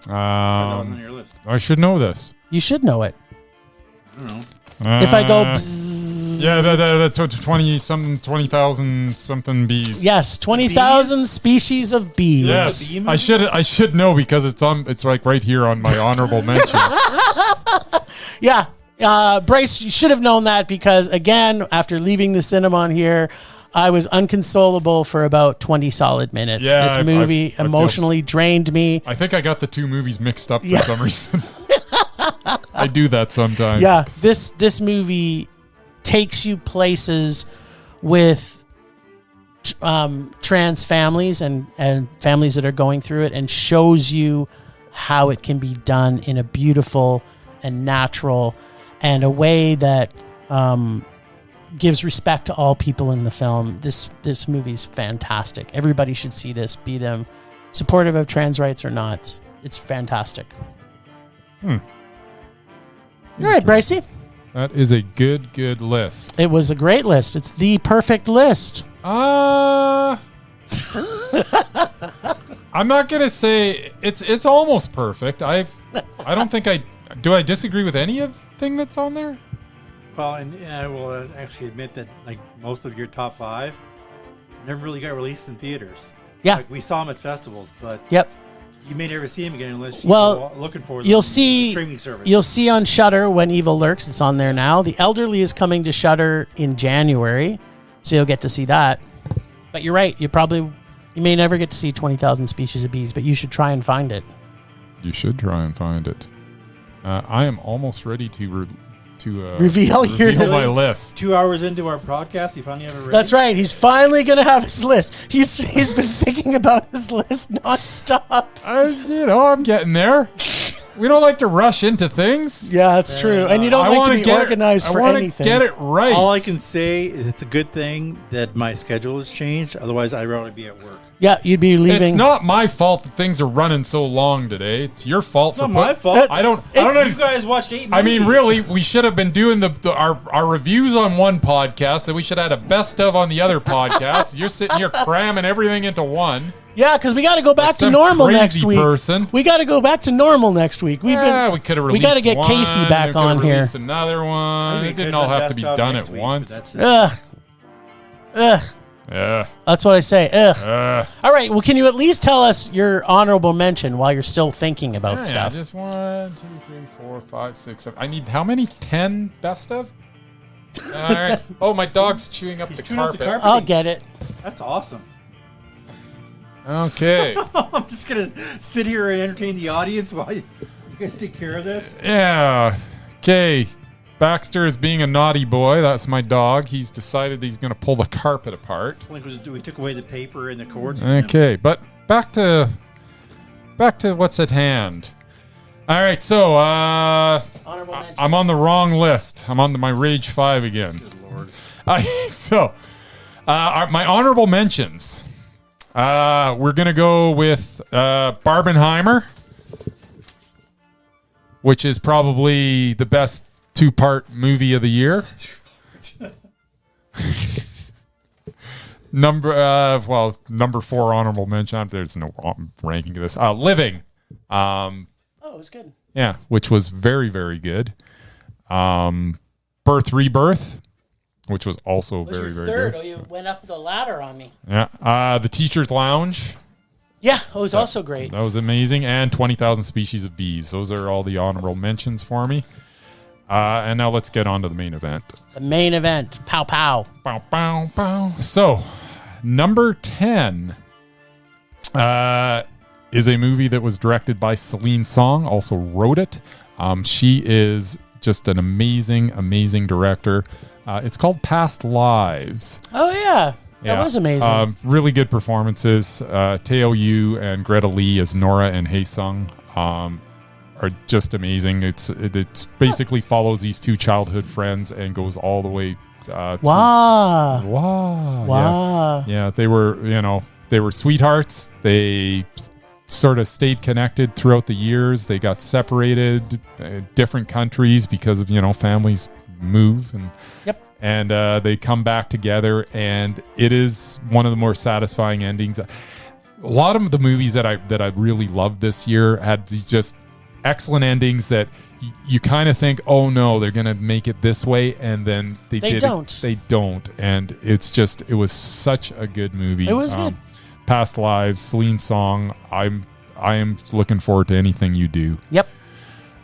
That wasn't on your list. I should know this. You should know it. I don't know. If I go bzzz, Yeah, that's what 20,000 something bees. yes, 20,000 species of bees. Yes. Bee I should know because it's like right here on my honorable mention. Yeah. Bryce, you should have known that because, again, after leaving the cinema on here, I was unconsolable for about 20 solid minutes. Yeah, this movie I emotionally drained me. I think I got the two movies mixed up for some reason. I do that sometimes. Yeah, this movie takes you places with trans families and families that are going through it, and shows you how it can be done in a beautiful and natural and a way that gives respect to all people in the film. This movie's fantastic. Everybody should see this, be them supportive of trans rights or not. It's fantastic. All right, Brycey. That is a good list. It was a great list. It's the perfect list. I'm not gonna say it's almost perfect. I don't think I disagree with anything that's on there. Well, and I will actually admit that like most of your top 5 never really got released in theaters. Yeah. Like we saw them at festivals, but Yep. you may never see them again unless you Well, go looking for them You'll on see the streaming service. You'll see on Shudder When Evil Lurks. It's on there now. The Elderly is coming to Shudder in January, so you'll get to see that. But you're right. You may never get to see 20,000 Species of Bees, but you should try and find it. You should try and find it. I am almost ready to Reveal your my list. 2 hours into our podcast, you finally have it ready. That's right. He's finally going to have his list. He's been thinking about his list nonstop. I'm getting there. We don't like to rush into things. Yeah, that's true. And you don't like to be organized for anything. I want to get it right. All I can say is it's a good thing that my schedule has changed. Otherwise, I'd rather be at work. Yeah, you'd be leaving. It's not my fault that things are running so long today. It's your fault. It's not my fault. I don't know. You guys watched 8 movies. I mean, really, we should have been doing our reviews on one podcast, and we should have had a best of on the other podcast. You're sitting here cramming everything into one. Yeah, because we got to go back to normal next week. We got to go back to normal next week. We could have released. We got to get one, Casey back on here. Another one. It didn't all have to be done at once. Ugh. Yeah. That's what I say. Ugh. All right. Well, can you at least tell us your honorable mention while you're still thinking about stuff? Just 1, 2, 3, 4, 5, 6, 7. I need how many? 10 best of? All right. Oh, my dog's chewing up the carpet. I'll get it. That's awesome. Okay. I'm just going to sit here and entertain the audience while you guys take care of this. Yeah. Okay. Baxter is being a naughty boy. That's my dog. He's decided he's going to pull the carpet apart. We took away the paper and the cords. Okay, but back to what's at hand. All right, so I'm on the wrong list. I'm on my Rage 5 again. Good Lord. My honorable mentions. We're going to go with Barbenheimer, which is probably the best 2-part movie of the year. Number 4 honorable mention. There's no ranking of this. Living. It was good. Yeah, which was very, very good. Birth, Rebirth, which was also very, very good. Oh, you went up the ladder on me. Yeah. The Teacher's Lounge. Yeah, it was also great. That was amazing. And 20,000 Species of Bees. Those are all the honorable mentions for me. And now let's get on to the main event. The main event. Pow, pow. Pow, pow, pow. So, number 10 is a movie that was directed by Celine Song, also wrote it. She is just an amazing, amazing director. It's called Past Lives. Oh, yeah. That was amazing. Really good performances. Teo Yu and Greta Lee as Nora and Haesung are just amazing. It basically follows these two childhood friends and goes all the way. Wow! Yeah, they were sweethearts. They sort of stayed connected throughout the years. They got separated, different countries because of families move and they come back together, and it is one of the more satisfying endings. A lot of the movies that I really loved this year had these just excellent endings that you kind of think, oh no, they're gonna make it this way, and then they don't, and it was such a good movie. It was good. Past Lives, Celine Song. I am looking forward to anything you do. Yep.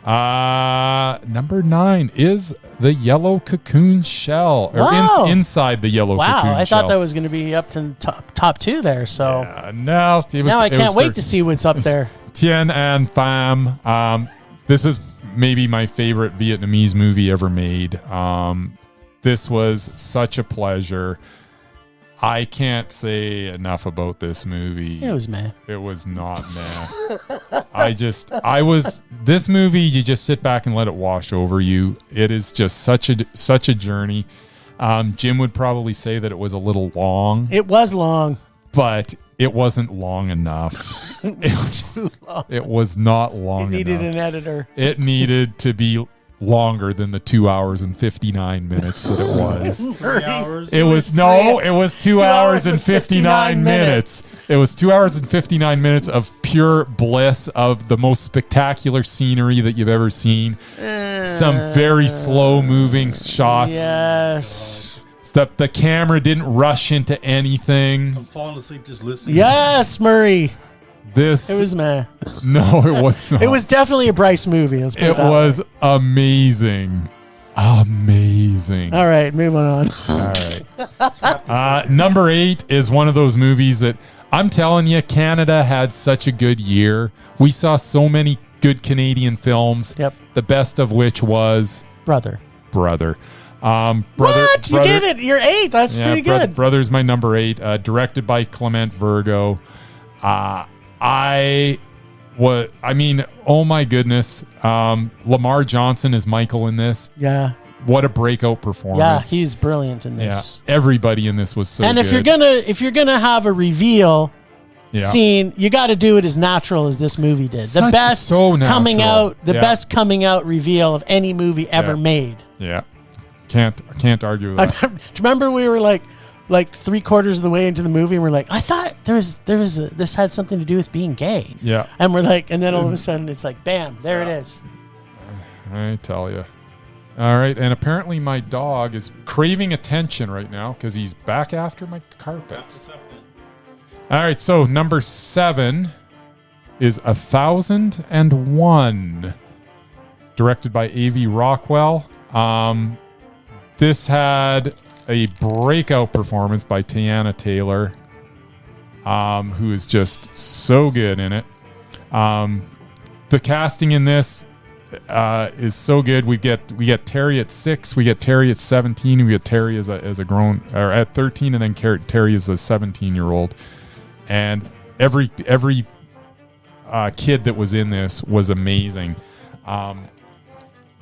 Number 9 is The Yellow Cocoon Shell, or Inside the Yellow Cocoon Shell. Wow, I thought that was going to be up to top 2 there. So now I can't wait to see what's up there. Tien An Pham. This is maybe my favorite Vietnamese movie ever made. This was such a pleasure. I can't say enough about this movie. It was meh. It was not meh. This movie, you just sit back and let it wash over you. It is just such a journey. Jim would probably say that it was a little long. It was long. But it wasn't long enough. It was too long. It was not long enough. It needed an editor. It needed to be longer than the 2 hours and 59 minutes that it was. 3 hours. It was 2 hours and 59 minutes. It was 2 hours and 59 minutes of pure bliss, of the most spectacular scenery that you've ever seen. Some very slow moving shots. Yes. The camera didn't rush into anything. I'm falling asleep just listening. Yes, Murray. It was meh. No, it was not. It was definitely a Bryce movie. It was amazing. Amazing. All right, moving on. All right. Number 8 is one of those movies that I'm telling you, Canada had such a good year. We saw so many good Canadian films. Yep. The best of which was Brother. What? You gave it your 8. That's pretty good. Brother's my number 8. Directed by Clement Virgo. Oh my goodness. Lamar Johnson is Michael in this. Yeah. What a breakout performance. Yeah, he's brilliant in this. Yeah. Everybody in this was so good. And if you're gonna have a reveal, scene. You got to do it as natural as this movie did. The best coming out reveal of any movie ever made. Yeah, can't argue with that. Do you remember we were like 3/4 of the way into the movie, and we're like, I thought this had something to do with being gay. Yeah, and we're like, and then all of a sudden it's like, bam, there it is. I tell you. All right, and apparently my dog is craving attention right now because he's back after my carpet. All right, so number 7 is 1001, directed by A.V. Rockwell. This had a breakout performance by Tiana Taylor, who is just so good in it. The casting in this is so good. We get Terry at 6, we get Terry at 17, we get Terry as a grown, or at 13, and then Terry as a 17-year-old. And every kid that was in this was amazing.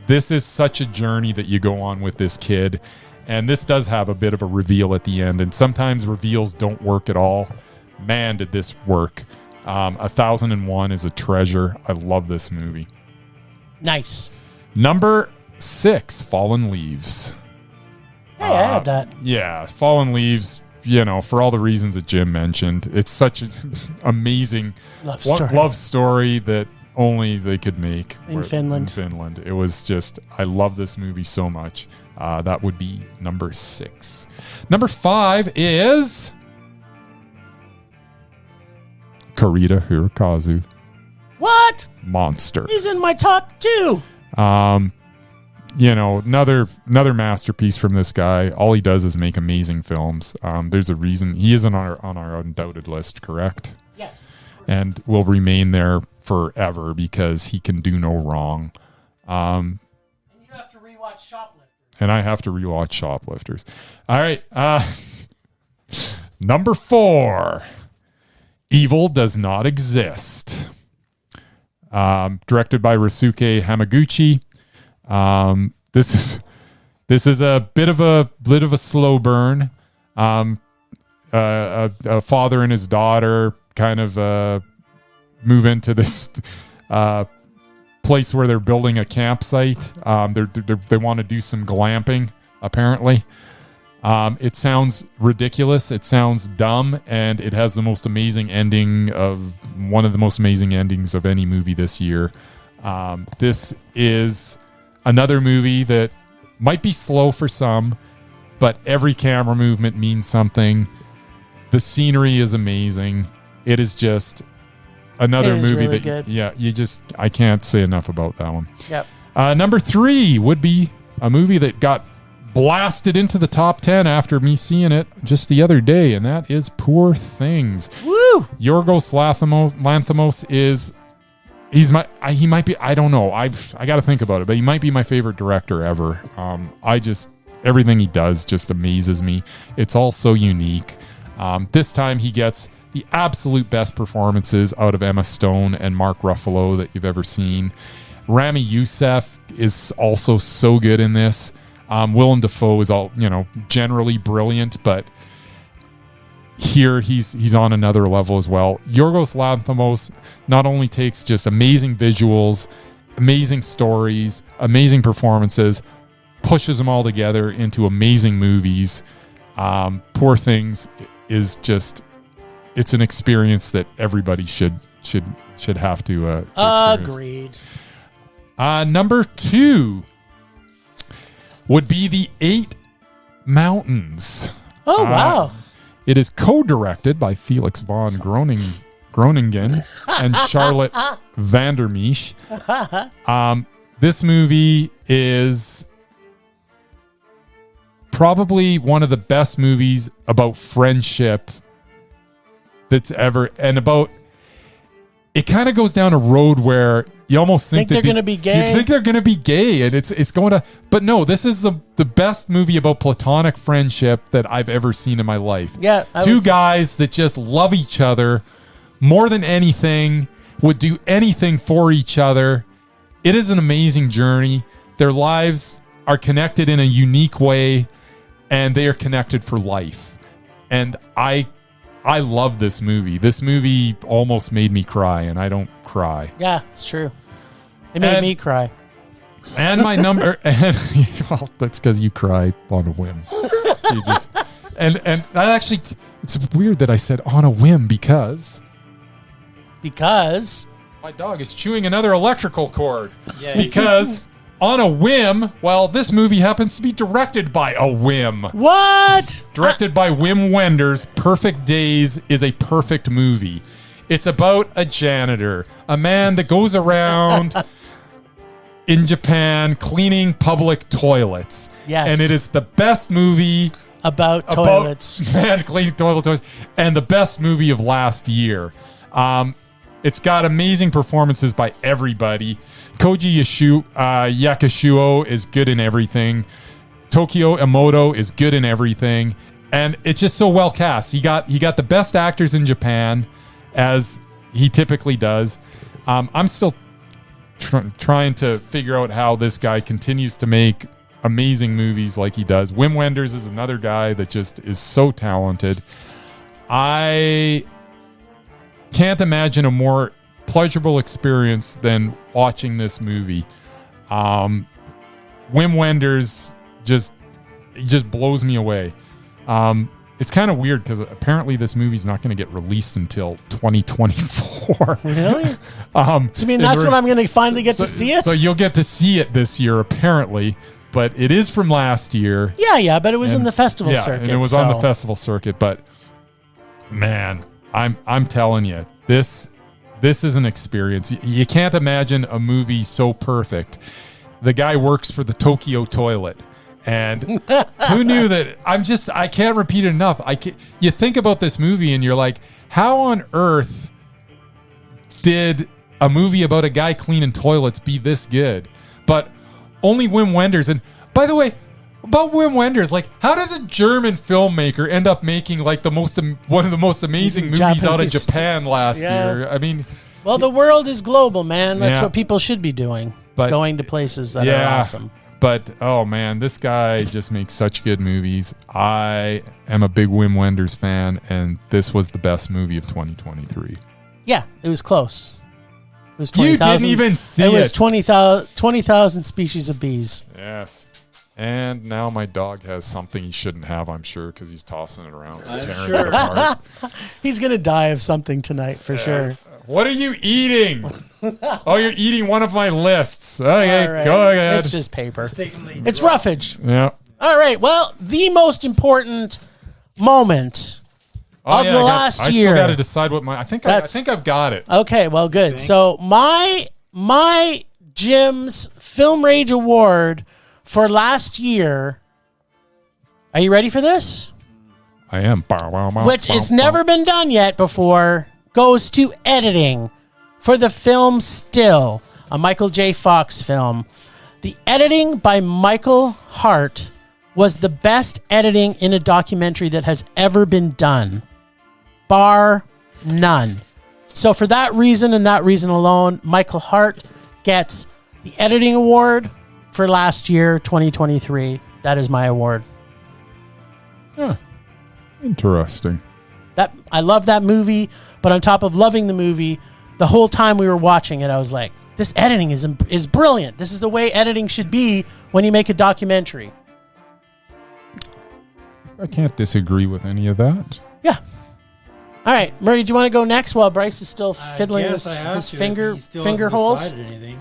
This is such a journey that you go on with this kid, and this does have a bit of a reveal at the end, and sometimes reveals don't work at all. Man, did this work. 1001 is a treasure. I love this movie. Nice. Number 6, Fallen Leaves. Hey, I had that. Yeah, Fallen Leaves, for all the reasons that Jim mentioned. It's such an amazing love story that only they could make in Finland. It was just, I love this movie so much. That would be number 6. Number 5 is Karita Hirokazu. What? Monster. He's in my top 2. Another masterpiece from this guy. All he does is make amazing films. There's a reason he isn't on our undoubted list, correct? Yes. And will remain there forever because he can do no wrong. And you have to rewatch Shoplifters. And I have to rewatch Shoplifters. All right. Number 4, Evil Does Not Exist. Directed by Ryusuke Hamaguchi. This is a bit of a slow burn. A father and his daughter kind of move into this place where they're building a campsite. They want to do some glamping, apparently. It sounds ridiculous. It sounds dumb, and it has the most amazing ending of one of the most amazing endings of any movie this year. This is another movie that might be slow for some, but every camera movement means something. The scenery is amazing. It is just another movie really that, good. I can't say enough about that one. Yep. Number 3 would be a movie that got blasted into the top 10 after me seeing it just the other day, and that is Poor Things. Woo! Yorgos Lanthimos he might be, I don't know, I got to think about it, but he might be my favorite director ever. Everything he does just amazes me. It's all so unique. This time he gets the absolute best performances out of Emma Stone and Mark Ruffalo that you've ever seen. Rami Youssef is also so good in this. Willem Dafoe is generally brilliant, but here he's on another level as well. Yorgos Lanthimos not only takes just amazing visuals, amazing stories, amazing performances, pushes them all together into amazing movies. Poor Things is just, it's an experience that everybody should have to experience. Agreed. Number 2 would be The 8 Mountains. Oh, wow. It is co-directed by Felix von Groningen and Charlotte Vandermeesch. This movie is probably one of the best movies about friendship that's ever, and about, it kind of goes down a road where you almost think they're going to be gay. You think they're going to be gay, and it's going to, but no, this is the best movie about platonic friendship that I've ever seen in my life. Yeah. Two guys that just love each other more than anything, would do anything for each other. It is an amazing journey. Their lives are connected in a unique way, and they are connected for life. And I I love this movie. This movie almost made me cry, and I don't cry. Yeah, it's true. It made me cry. And my number, and well, that's because you cry on a whim. You just, and that actually, it's weird that I said on a whim because my dog is chewing another electrical cord. Yeah, because on a whim, well, this movie happens to be directed by a whim. What? Directed by Wim Wenders, Perfect Days is a perfect movie. It's about a janitor, a man that goes around in Japan cleaning public toilets. Yes. And it is the best movie About toilets. man cleaning toilets, and the best movie of last year. It's got amazing performances by everybody. Koji Yakushuo is good in everything. Tokyo Emoto is good in everything, and it's just so well cast. He got the best actors in Japan, as he typically does. I'm still trying to figure out how this guy continues to make amazing movies like he does. Wim Wenders is another guy that just is so talented. I can't imagine a more pleasurable experience than watching this movie. Wim Wenders just blows me away. It's kind of weird because apparently this movie's not going to get released until 2024. Really? So I mean, that's when I'm going to finally get to see it? So you'll get to see it this year, apparently. But it is from last year. Yeah, but it was in the festival circuit. And it was on the festival circuit. But man, I'm telling you, this is an experience. You can't imagine a movie so perfect. The guy works for the Tokyo toilet. And who knew that? I can't repeat it enough. You think about this movie and you're like, how on earth did a movie about a guy cleaning toilets be this good? But only Wim Wenders. And by the way, about Wim Wenders, like, how does a German filmmaker end up making like one of the most amazing movies out of Japan last year? I mean, well, the world is global, man. That's what people should be doing. Going to places that are awesome. But, oh man, this guy just makes such good movies. I am a big Wim Wenders fan, and this was the best movie of 2023. Yeah, it was close. It was 20,000. You didn't even see it. It was 20,000 species of bees. Yes. And now my dog has something he shouldn't have, I'm sure, because he's tossing it around. Tearing it apart. He's going to die of something tonight, for sure. What are you eating? Oh, you're eating one of my lists. Okay, right. Go ahead. It's just paper. It's roughage. Yeah. All right. Well, the most important moment of the last year. I still got to decide what I think I've got it. Okay. Well, good. So my Jim's Film Rage Award for last year. Are you ready for this? I am. Which it's never been done yet before. Goes to editing for the film Still, a Michael J. Fox film. The editing by Michael Hart was the best editing in a documentary that has ever been done, bar none. So for that reason and that reason alone, Michael Hart gets the editing award for last year, 2023. That is my award. Huh. Interesting. I love that movie. But on top of loving the movie, the whole time we were watching it, I was like, this editing is brilliant. This is the way editing should be when you make a documentary. I can't disagree with any of that. Yeah. All right, Murray, do you want to go next while Bryce is still fiddling his finger holes? Anything.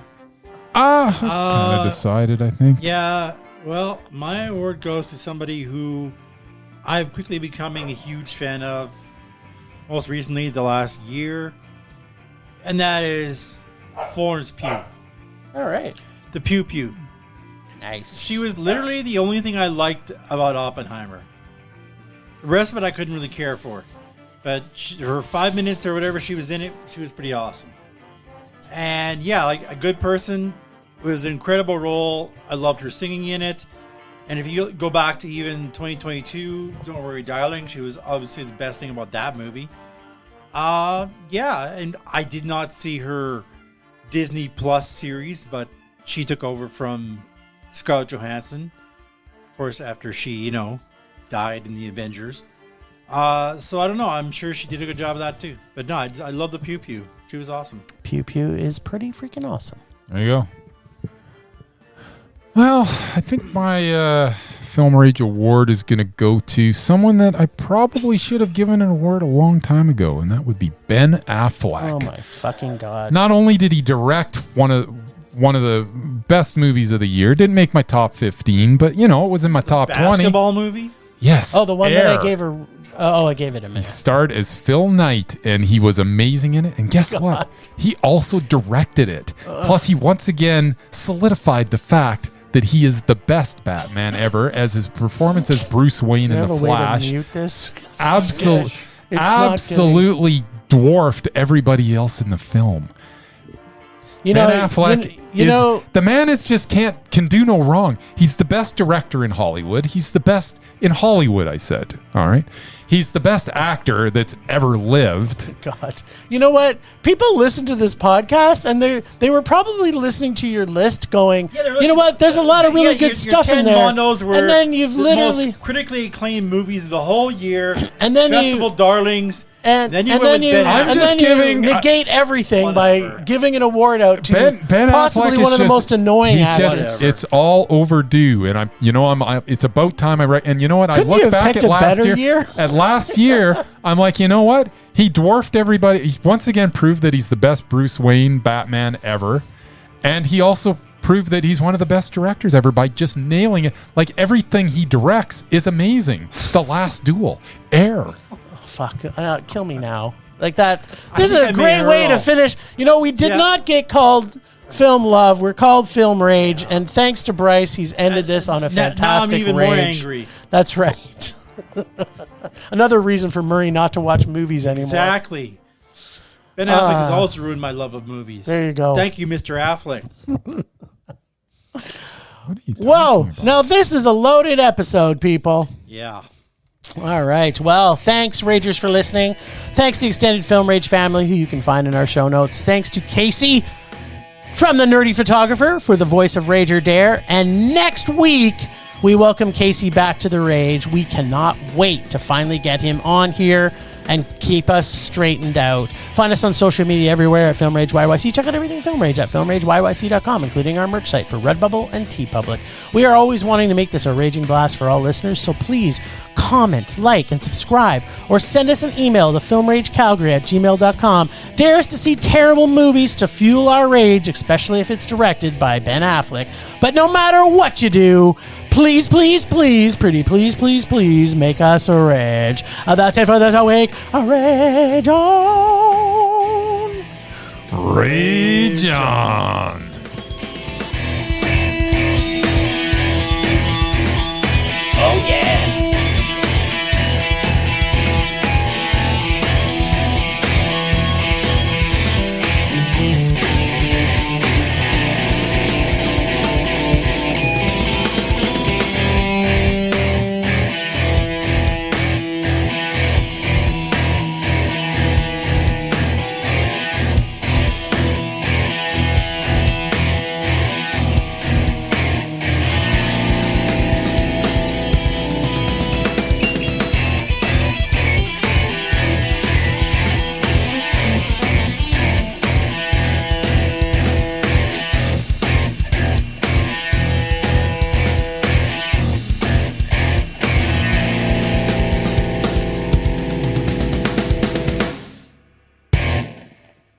Kind of decided, I think. Yeah, well, my award goes to somebody who I'm quickly becoming a huge fan of. Most recently, the last year, and that is Florence Pugh. All right. The Pew Pew. Nice. She was literally the only thing I liked about Oppenheimer. The rest of it I couldn't really care for. But her 5 minutes or whatever she was in it, she was pretty awesome. And yeah, like a good person. It was an incredible role. I loved her singing in it. And if you go back to even 2022, Don't Worry Darling, she was obviously the best thing about that movie. Yeah, and I did not see her Disney Plus series, but she took over from Scarlett Johansson, of course, after she, died in the Avengers. So I don't know. I'm sure she did a good job of that too. But no, I love the Pew Pew. She was awesome. Pew Pew is pretty freaking awesome. There you go. Well, I think my Film Rage Award is going to go to someone that I probably should have given an award a long time ago, and that would be Ben Affleck. Oh my fucking God. Not only did he direct one of the best movies of the year, didn't make my top 15, but it was in my top 20. Basketball movie? Yes. Oh, the one Air. that I gave her. Oh, I gave it a He minute. starred as Phil Knight, and he was amazing in it. And guess what? He also directed it. Plus, he once again solidified the fact that he is the best Batman ever, as his performance as Bruce Wayne in The Flash Way to mute this? absolutely dwarfed everybody else in the film. Ben Affleck the man is just can do no wrong. He's the best director in Hollywood. He's the best in Hollywood, I said. All right. He's the best actor that's ever lived. God. You know what? People listen to this podcast and they were probably listening to your list going, you know what? There's a lot of really good stuff in there. Mondos were and then you've the literally most critically acclaimed movies of the whole year. And then Festival darlings. And then you negate everything by giving an award out to Ben possibly Affleck one of the most annoying actors. It's all overdue, and it's about time and you know what? Couldn't I look back at last year. I'm like, you know what? He dwarfed everybody. He once again proved that he's the best Bruce Wayne Batman ever, and he also proved that he's one of the best directors ever by just nailing it. Like, everything he directs is amazing. The Last Duel, Air. Fuck, kill me now. Like that. This is a great way to finish. We did not get called Film Love. We're called Film Rage. And thanks to Bryce, he's ended this on a fantastic now I'm even rage. more angry. That's right. Another reason for Murray not to watch movies anymore. Exactly. Ben Affleck has also ruined my love of movies. There you go. Thank you, Mr. Affleck. What are you talking Whoa. about? Now this is a loaded episode, people. Yeah. All right. Well, thanks, Ragers, for listening. Thanks to the Extended Film Rage family, who you can find in our show notes. Thanks to Casey from The Nerdy Photographer for the voice of Rager Dare. And next week, we welcome Casey back to the Rage. We cannot wait to finally get him on here and keep us straightened out. Find us on social media everywhere at Film Rage YYC. Check out everything Film Rage at filmrageyyc.com, including our merch site for Redbubble and TeePublic. We are always wanting to make this a raging blast for all listeners, so please comment, like, and subscribe, or send us an email to filmragecalgary@gmail.com. Dare us to see terrible movies to fuel our rage, especially if it's directed by Ben Affleck. But no matter what you do, please, please, please, pretty please, please, please, make us a rage. That's it for this week. A rage on. Rage on.